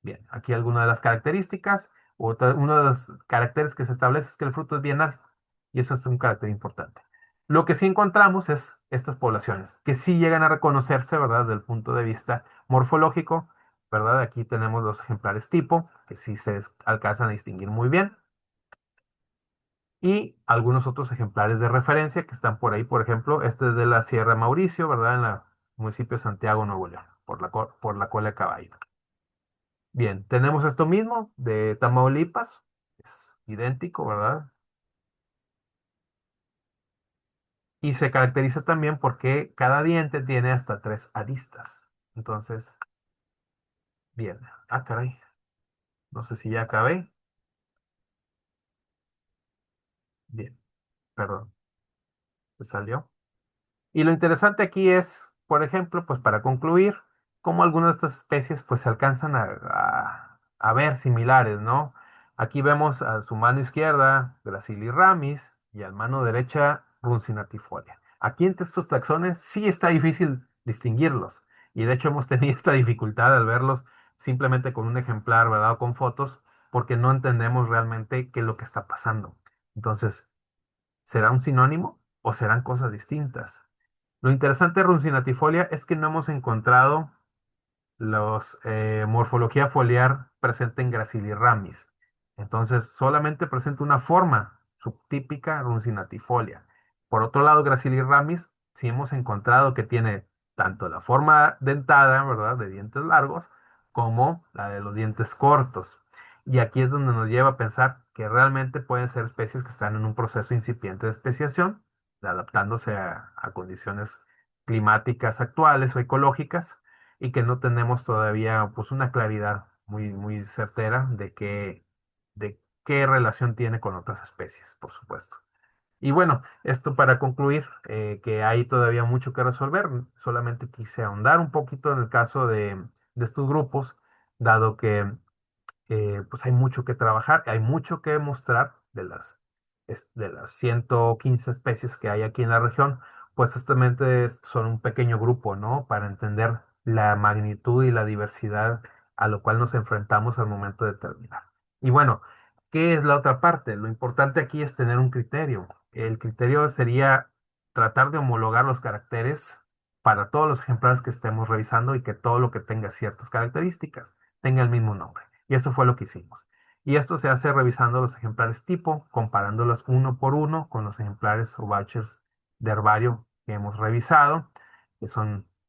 Bien, aquí algunas de las características. Uno de los caracteres que se establece es que el fruto es bienal y eso es un carácter importante. Lo que sí encontramos es estas poblaciones, que sí llegan a reconocerse, ¿verdad? Desde el punto de vista morfológico, ¿verdad? Aquí tenemos los ejemplares tipo, que sí se alcanzan a distinguir muy bien, y algunos otros ejemplares de referencia que están por ahí, por ejemplo, este es de la Sierra Mauricio, ¿verdad? En el municipio de Santiago, Nuevo León. por la cola de caballo. Bien, tenemos esto mismo de Tamaulipas, es idéntico, ¿verdad? Y se caracteriza también porque cada diente tiene hasta tres aristas. Entonces, bien. Ah, caray. No sé si ya acabé. Bien, perdón, se salió. Y lo interesante aquí es, por ejemplo, pues para concluir, cómo algunas de estas especies pues se alcanzan a ver similares, ¿no? Aquí vemos a su mano izquierda Gracili ramis y a mano derecha Runcinatifolia. Aquí entre estos taxones sí está difícil distinguirlos y de hecho hemos tenido esta dificultad al verlos simplemente con un ejemplar, ¿verdad? O con fotos, porque no entendemos realmente qué es lo que está pasando. Entonces, ¿será un sinónimo o serán cosas distintas? Lo interesante de Runcinatifolia es que no hemos encontrado los morfología foliar presente en Gracilirramis. Entonces, solamente presenta una forma subtípica Runcinatifolia. Por otro lado, Gracilirramis sí hemos encontrado que tiene tanto la forma dentada, ¿verdad?, de dientes largos, como la de los dientes cortos. Y aquí es donde nos lleva a pensar que realmente pueden ser especies que están en un proceso incipiente de especiación, adaptándose a condiciones climáticas actuales o ecológicas y que no tenemos todavía pues una claridad muy certera de qué relación tiene con otras especies, por supuesto. Y bueno, esto para concluir, que hay todavía mucho que resolver, solamente quise ahondar un poquito en el caso de estos grupos, dado que pues hay mucho que trabajar, hay mucho que mostrar de las 115 especies que hay aquí en la región, pues justamente son un pequeño grupo, ¿no? Para entender la magnitud y la diversidad a lo cual nos enfrentamos al momento de terminar. Y bueno, ¿qué es la otra parte? Lo importante aquí es tener un criterio. El criterio sería tratar de homologar los caracteres para todos los ejemplares que estemos revisando y que todo lo que tenga ciertas características tenga el mismo nombre. Y eso fue lo que hicimos. Y esto se hace revisando los ejemplares tipo, comparándolos uno por uno con los ejemplares o vouchers de herbario que hemos revisado, que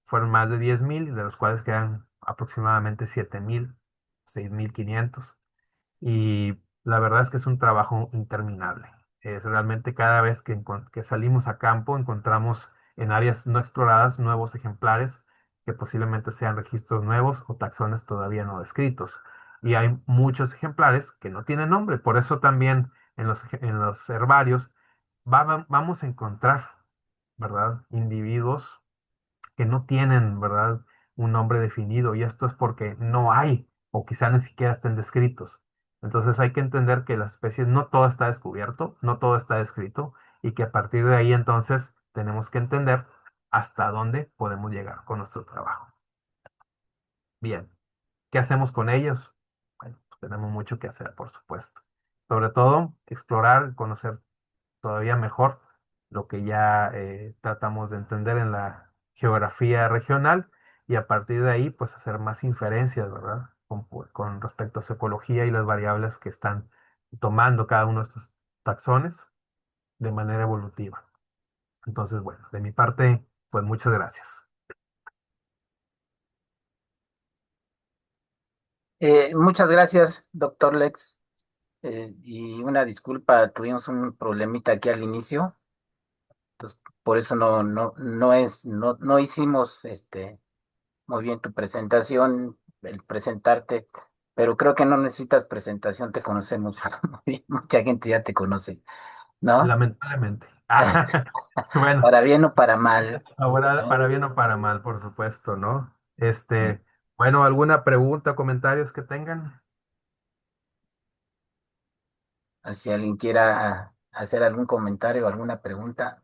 fueron más de 10,000, de los cuales quedan aproximadamente 7,000, 6,500. Y la verdad es que es un trabajo interminable. Es realmente cada vez que salimos a campo encontramos en áreas no exploradas nuevos ejemplares que posiblemente sean registros nuevos o taxones todavía no descritos. Y hay muchos ejemplares que no tienen nombre. Por eso también en los herbarios vamos a encontrar, ¿verdad? Individuos que no tienen, ¿verdad?, un nombre definido y esto es porque no hay o quizá ni siquiera estén descritos. Entonces hay que entender que las especies no todo está descubierto, no todo está descrito y que a partir de ahí entonces tenemos que entender hasta dónde podemos llegar con nuestro trabajo. Bien, ¿qué hacemos con ellos? Bueno, pues tenemos mucho que hacer, por supuesto. Sobre todo, explorar, conocer todavía mejor lo que ya tratamos de entender en la geografía regional y a partir de ahí pues hacer más inferencias, ¿verdad? Con respecto a su ecología y las variables que están tomando cada uno de estos taxones de manera evolutiva. Entonces, bueno, de mi parte, pues muchas gracias. Muchas gracias, doctor Lex. Y una disculpa, tuvimos un problemita aquí al inicio, pues por eso no hicimos muy bien tu presentación, el presentarte, pero creo que no necesitas presentación, te conocemos muy bien, mucha gente ya te conoce, ¿no? Lamentablemente. Bueno, Para bien o para mal, ahora ¿no? para bien o para mal, por supuesto, ¿no? Sí. Bueno, ¿alguna pregunta, comentarios que tengan? Si alguien quiera hacer algún comentario o alguna pregunta.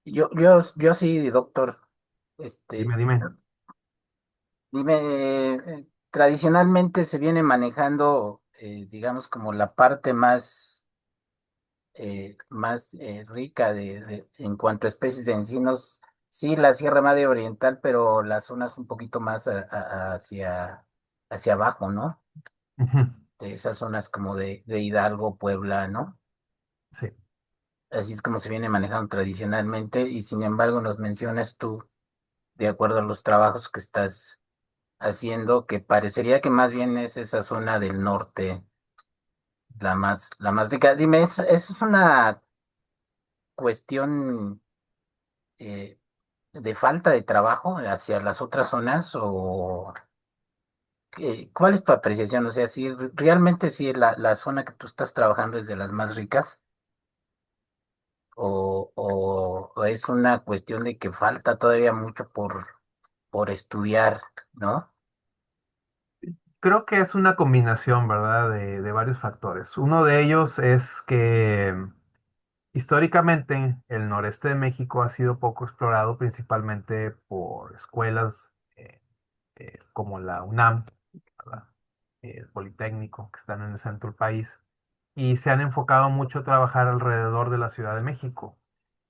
Yo sí, doctor. Este, Dime, dime. Dime, tradicionalmente se viene manejando, digamos, como la parte más rica en cuanto a especies de encinos, sí, la Sierra Madre Oriental, pero las zonas un poquito más hacia abajo, ¿no? Ujú. De esas zonas como de Hidalgo, Puebla, ¿no? Sí. así es como se viene manejando tradicionalmente, y sin embargo nos mencionas tú, de acuerdo a los trabajos que estás haciendo, que parecería que más bien es esa zona del norte la más rica. Dime, es una cuestión de falta de trabajo hacia las otras zonas o cuál es tu apreciación? O sea, si realmente si la zona que tú estás trabajando es de las más ricas o es una cuestión de que falta todavía mucho por estudiar, ¿no? Creo que es una combinación, ¿verdad? De varios factores. Uno de ellos es que históricamente el noreste de México ha sido poco explorado, principalmente por escuelas como la UNAM, ¿verdad? El Politécnico, que están en el centro del país, y se han enfocado mucho a trabajar alrededor de la Ciudad de México.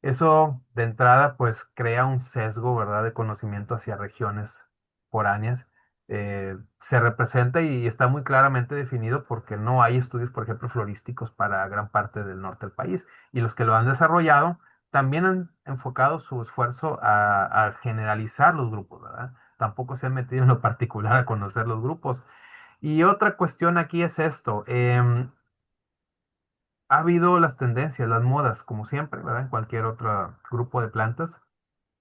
Eso de entrada pues crea un sesgo, ¿verdad?, de conocimiento hacia regiones foráneas. Se representa y está muy claramente definido porque no hay estudios, por ejemplo, florísticos para gran parte del norte del país. Y los que lo han desarrollado también han enfocado su esfuerzo a generalizar los grupos, ¿verdad? Tampoco se han metido en lo particular a conocer los grupos. Y otra cuestión aquí es esto. Ha habido las tendencias, las modas, como siempre, ¿verdad? En cualquier otro grupo de plantas,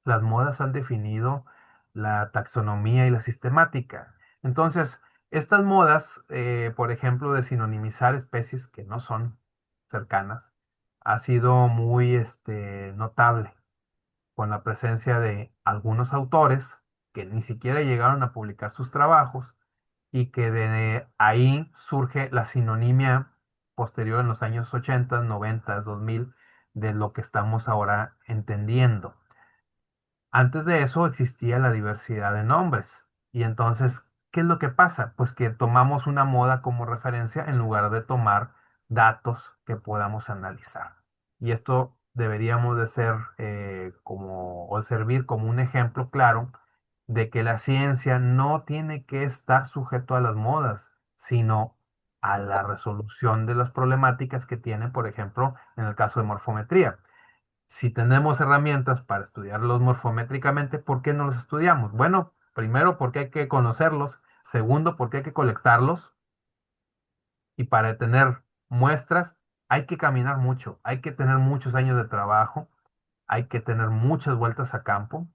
las modas han definido la taxonomía y la sistemática. Entonces, estas modas, por ejemplo, de sinonimizar especies que no son cercanas, ha sido muy notable con la presencia de algunos autores que ni siquiera llegaron a publicar sus trabajos y que de ahí surge la sinonimia posterior en los años 80, 90, 2000 de lo que estamos ahora entendiendo. Antes de eso existía la diversidad de nombres. Y entonces, ¿qué es lo que pasa? Pues que tomamos una moda como referencia en lugar de tomar datos que podamos analizar. Y esto deberíamos de ser como, o servir como un ejemplo claro de que la ciencia no tiene que estar sujeto a las modas, sino a la resolución de las problemáticas que tiene, por ejemplo, en el caso de morfometría. Si tenemos herramientas para estudiarlos morfométricamente, ¿por qué no los estudiamos? Bueno, primero porque hay que conocerlos, segundo porque hay que colectarlos y para tener muestras hay que caminar mucho, hay que tener muchos años de trabajo, hay que tener muchas vueltas a campo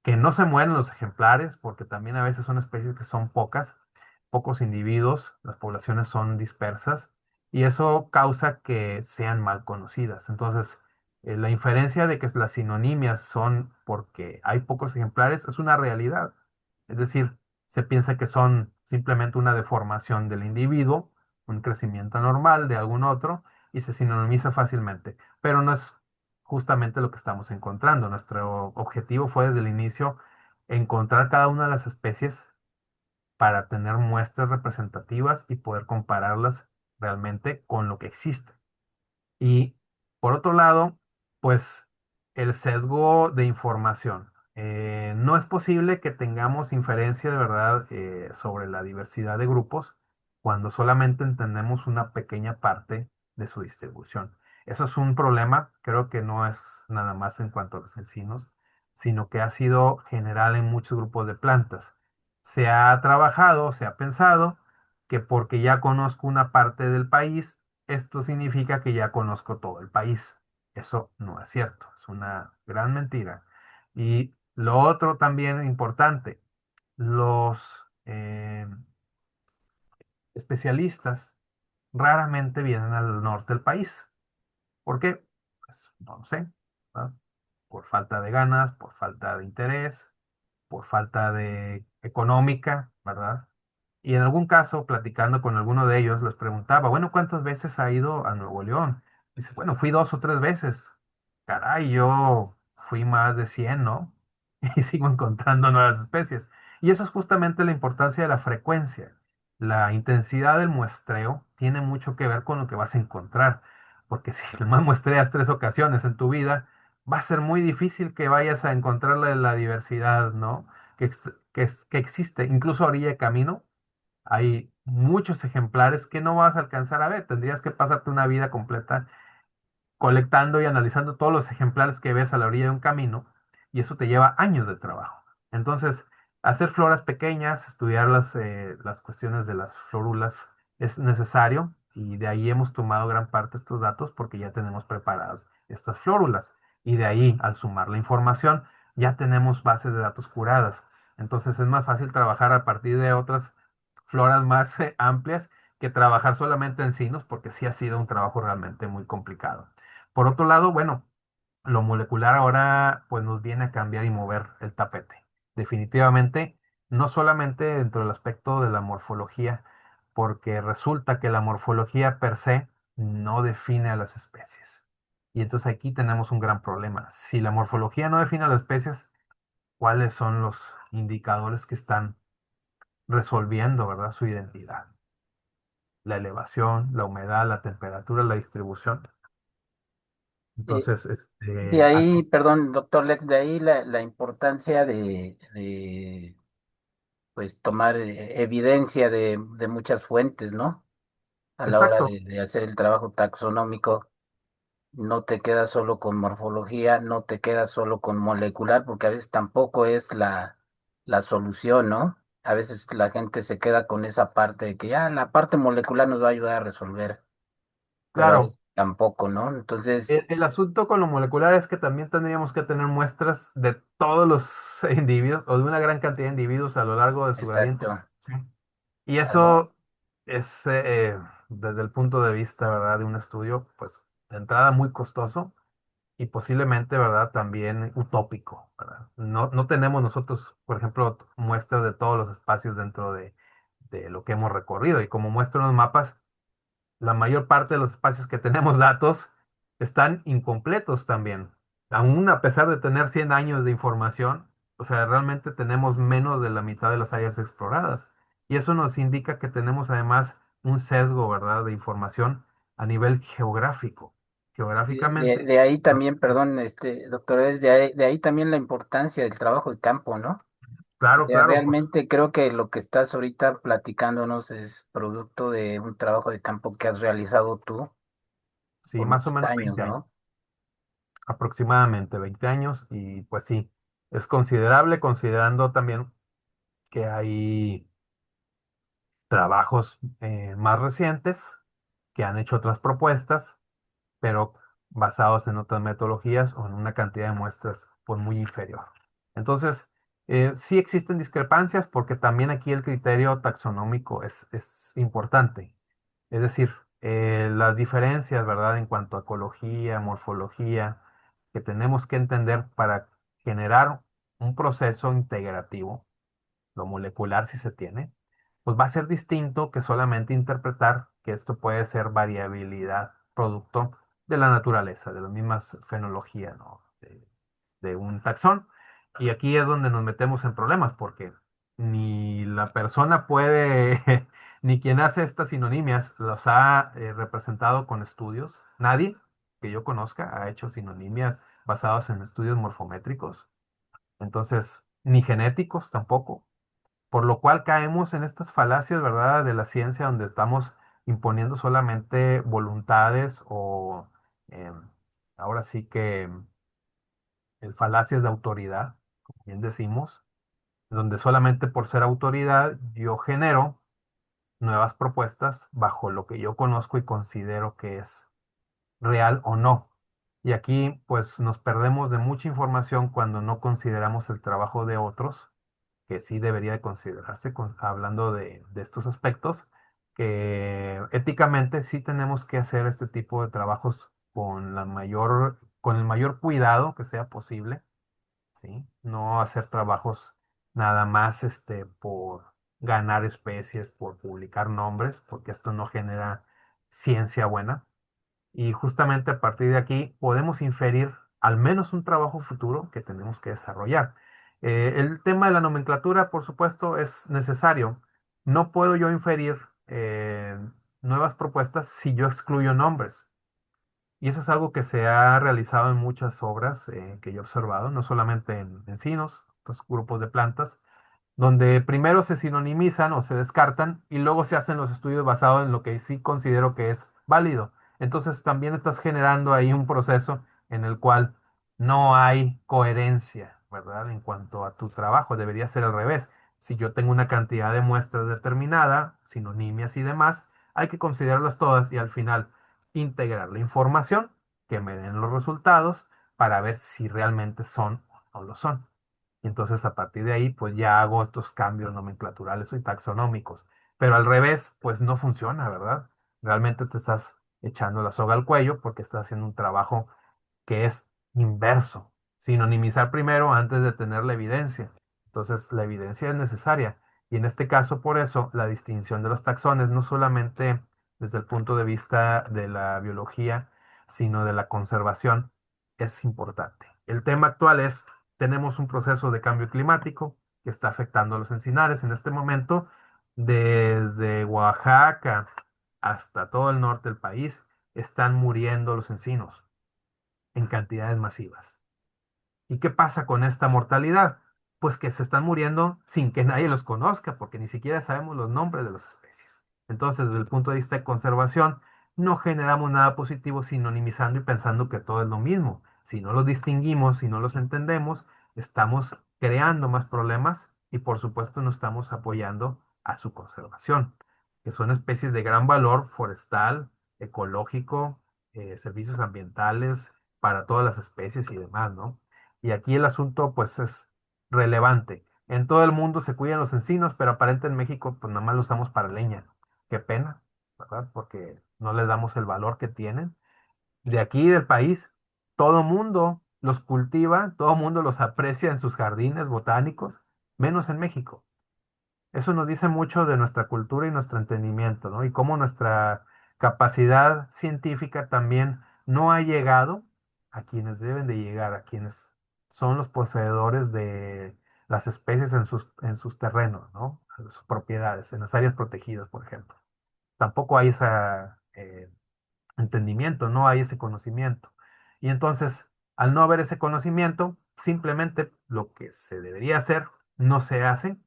que no se mueren los ejemplares, porque también a veces son especies que son pocas, pocos individuos, las poblaciones son dispersas, y eso causa que sean mal conocidas. Entonces, la inferencia de que las sinonimias son porque hay pocos ejemplares es una realidad. Es decir, se piensa que son simplemente una deformación del individuo, un crecimiento normal de algún otro, y se sinonimiza fácilmente, pero no es justamente lo que estamos encontrando. Nuestro objetivo fue desde el inicio encontrar cada una de las especies para tener muestras representativas y poder compararlas realmente con lo que existe. Y por otro lado, pues el sesgo de información. No es posible que tengamos inferencia de verdad sobre la diversidad de grupos cuando solamente entendemos una pequeña parte de su distribución. Eso es un problema, creo que no es nada más en cuanto a los encinos, sino que ha sido general en muchos grupos de plantas. Se ha trabajado, se ha pensado que porque ya conozco una parte del país, esto significa que ya conozco todo el país. Eso no es cierto, es una gran mentira. Y lo otro también importante, los especialistas raramente vienen al norte del país. ¿Por qué? Pues no lo sé, ¿verdad? Por falta de ganas, por falta de interés, por falta de económica, ¿verdad? Y en algún caso, platicando con alguno de ellos, les preguntaba, bueno, ¿cuántas veces ha ido a Nuevo León? Dice, bueno, fui 2 o 3 veces. Caray, yo fui más de 100, ¿no? Y sigo encontrando nuevas especies. Y eso es justamente la importancia de la frecuencia. La intensidad del muestreo tiene mucho que ver con lo que vas a encontrar. Porque si nomás muestreas 3 ocasiones en tu vida, va a ser muy difícil que vayas a encontrar la diversidad, ¿no? Que existe. Incluso a orilla de camino hay muchos ejemplares que no vas a alcanzar a ver. Tendrías que pasarte una vida completa colectando y analizando todos los ejemplares que ves a la orilla de un camino, y eso te lleva años de trabajo. Entonces, hacer floras pequeñas, estudiar las cuestiones de las flórulas es necesario, y de ahí hemos tomado gran parte de estos datos porque ya tenemos preparadas estas flórulas. Y de ahí, al sumar la información, ya tenemos bases de datos curadas. Entonces es más fácil trabajar a partir de otras floras más amplias que trabajar solamente en encinos, porque sí ha sido un trabajo realmente muy complicado. Por otro lado, bueno, lo molecular ahora pues nos viene a cambiar y mover el tapete. Definitivamente, no solamente dentro del aspecto de la morfología, porque resulta que la morfología per se no define a las especies. Y entonces aquí tenemos un gran problema. Si la morfología no define a las especies, ¿cuáles son los indicadores que están resolviendo, ¿verdad?, su identidad? La elevación, la humedad, la temperatura, la distribución. Eh, Entonces, de ahí, aquí, perdón, doctor Lex, de ahí la importancia pues tomar evidencia de muchas fuentes, ¿no? A la hora exacto, de hacer el trabajo taxonómico, no te quedas solo con morfología, no te quedas solo con molecular, porque a veces tampoco es la solución, ¿no? A veces la gente se queda con esa parte de que ya la parte molecular nos va a ayudar a resolver, pero a claro. veces tampoco, ¿no? Entonces, El asunto con lo molecular es que también tendríamos que tener muestras de todos los individuos o de una gran cantidad de individuos a lo largo de su gradiente. exacto. Sí. Y Algo, eso es, desde el punto de vista, ¿verdad?, de un estudio, pues de entrada muy costoso y posiblemente, ¿verdad?, también utópico, ¿verdad? No, no tenemos nosotros, por ejemplo, muestras de todos los espacios dentro de lo que hemos recorrido. Y como muestran los mapas, la mayor parte de los espacios que tenemos datos están incompletos también. Aún a pesar de tener 100 años de información, o sea, realmente tenemos menos de la mitad de las áreas exploradas. Y eso nos indica que tenemos además un sesgo, ¿verdad?, de información a nivel geográfico. Geográficamente, de ahí no- también, perdón, doctor, es de ahí también la importancia del trabajo de campo, ¿no? claro, claro, pues Realmente creo que lo que estás ahorita platicándonos es producto de un trabajo de campo que has realizado tú sí, por más o muchos menos años, 20 años, ¿no? aproximadamente 20 años, y pues sí, es considerable considerando también que hay trabajos más recientes que han hecho otras propuestas, pero basados en otras metodologías o en una cantidad de muestras pues muy inferior. Entonces, sí existen discrepancias porque también aquí el criterio taxonómico es importante. Es decir, las diferencias, ¿verdad?, en cuanto a ecología, morfología, que tenemos que entender para generar un proceso integrativo, lo molecular si se tiene, pues va a ser distinto que solamente interpretar que esto puede ser variabilidad producto de la naturaleza, de las mismas fenologías, ¿no?, de un taxón. Y aquí es donde nos metemos en problemas, porque ni la persona puede, ni quien hace estas sinonimias los ha representado con estudios. Nadie que yo conozca ha hecho sinonimias basadas en estudios morfométricos. Entonces, ni genéticos tampoco, por lo cual caemos en estas falacias, ¿verdad?, de la ciencia, donde estamos imponiendo solamente voluntades o ahora sí que falacias de autoridad, como bien decimos, donde solamente por ser autoridad yo genero nuevas propuestas bajo lo que yo conozco y considero que es real o no. Y aquí pues nos perdemos de mucha información cuando no consideramos el trabajo de otros, que sí debería de considerarse hablando de estos aspectos, que éticamente sí tenemos que hacer este tipo de trabajos con el mayor cuidado que sea posible, ¿sí? No hacer trabajos nada más por ganar especies, por publicar nombres, porque esto no genera ciencia buena. Y justamente a partir de aquí podemos inferir al menos un trabajo futuro que tenemos que desarrollar. El tema de la nomenclatura, por supuesto, es necesario. No puedo yo inferir nuevas propuestas si yo excluyo nombres. Y eso es algo que se ha realizado en muchas obras que yo he observado, no solamente en encinos, otros grupos de plantas, donde primero se sinonimizan o se descartan y luego se hacen los estudios basados en lo que sí considero que es válido. Entonces también estás generando ahí un proceso en el cual no hay coherencia, ¿verdad? En cuanto a tu trabajo, debería ser al revés. Si yo tengo una cantidad de muestras determinada, sinonimias y demás, hay que considerarlas todas y al final integrar la información que me den los resultados para ver si realmente son o no lo son. Y entonces a partir de ahí, pues ya hago estos cambios nomenclaturales y taxonómicos. Pero al revés, pues no funciona, ¿verdad? Realmente te estás echando la soga al cuello porque estás haciendo un trabajo que es inverso. Sinonimizar primero antes de tener la evidencia. Entonces, la evidencia es necesaria. Y en este caso, por eso, la distinción de los taxones, no solamente desde el punto de vista de la biología, sino de la conservación, es importante. El tema actual es, tenemos un proceso de cambio climático que está afectando a los encinares. En este momento, desde Oaxaca hasta todo el norte del país, están muriendo los encinos en cantidades masivas. ¿Y qué pasa con esta mortalidad? Pues que se están muriendo sin que nadie los conozca, porque ni siquiera sabemos los nombres de las especies. Entonces, desde el punto de vista de conservación, no generamos nada positivo sinonimizando y pensando que todo es lo mismo. Si no los distinguimos, si no los entendemos, estamos creando más problemas y por supuesto no estamos apoyando a su conservación, que son especies de gran valor forestal, ecológico, servicios ambientales para todas las especies y demás, ¿no? Y aquí el asunto pues es relevante. En todo el mundo se cuidan los encinos, pero aparentemente en México pues nada más lo usamos para leña. Qué pena, ¿verdad? Porque no les damos el valor que tienen. De aquí del país, todo mundo los cultiva, todo mundo los aprecia en sus jardines botánicos, menos en México. Eso nos dice mucho de nuestra cultura y nuestro entendimiento, ¿no? Y cómo nuestra capacidad científica también no ha llegado a quienes deben de llegar, a quienes son los poseedores de las especies en sus terrenos, ¿no? En sus propiedades, en las áreas protegidas, por ejemplo. Tampoco hay ese entendimiento, no hay ese conocimiento. Y entonces, al no haber ese conocimiento, simplemente lo que se debería hacer no se hace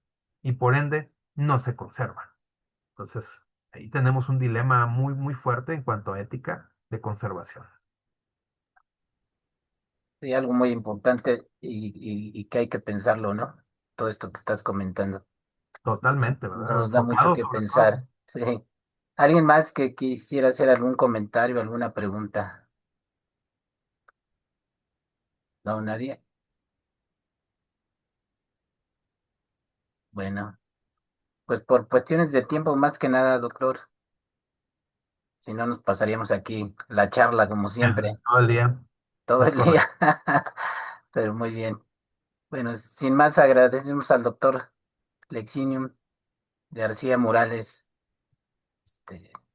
y por ende no se conserva. Entonces, ahí tenemos un dilema muy, muy fuerte en cuanto a ética de conservación. Sí, algo muy importante y que hay que pensarlo, ¿no? Todo esto que estás comentando. Totalmente, ¿verdad? Nos da mucho Enfocado que sobre todo. pensar. Sí. ¿Alguien más que quisiera hacer algún comentario, alguna pregunta? No, nadie. Bueno, pues por cuestiones de tiempo, más que nada, doctor, si no nos pasaríamos aquí la charla como siempre, Todo el día. todo Es el día. correcto. Pero muy bien. Bueno, sin más, agradecemos al doctor Lexinium García Morales,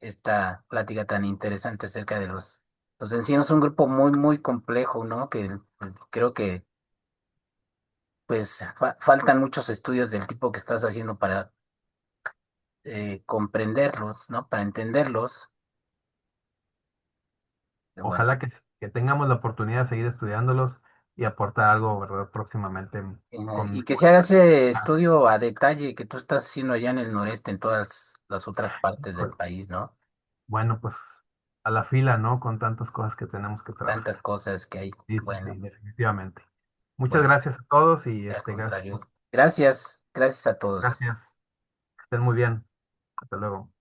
esta plática tan interesante acerca de los encinos, un grupo muy, muy complejo, ¿no? Que creo que pues faltan muchos estudios del tipo que estás haciendo para comprenderlos, ¿no? Para entenderlos. Pero bueno, Ojalá que tengamos la oportunidad de seguir estudiándolos y aportar algo, ¿verdad? Próximamente con y que se haga mejores. ese estudio a detalle que tú estás haciendo allá en el noreste, en todas las otras partes del Híjole. país, ¿no? Bueno, pues a la fila, ¿no? Con tantas cosas que tenemos que Tantas trabajar. cosas que hay. Sí, sí, sí, Bueno, definitivamente. Muchas bueno, gracias a todos y al gracias contrario. Gracias, gracias a todos. gracias. Que estén muy bien. Hasta luego.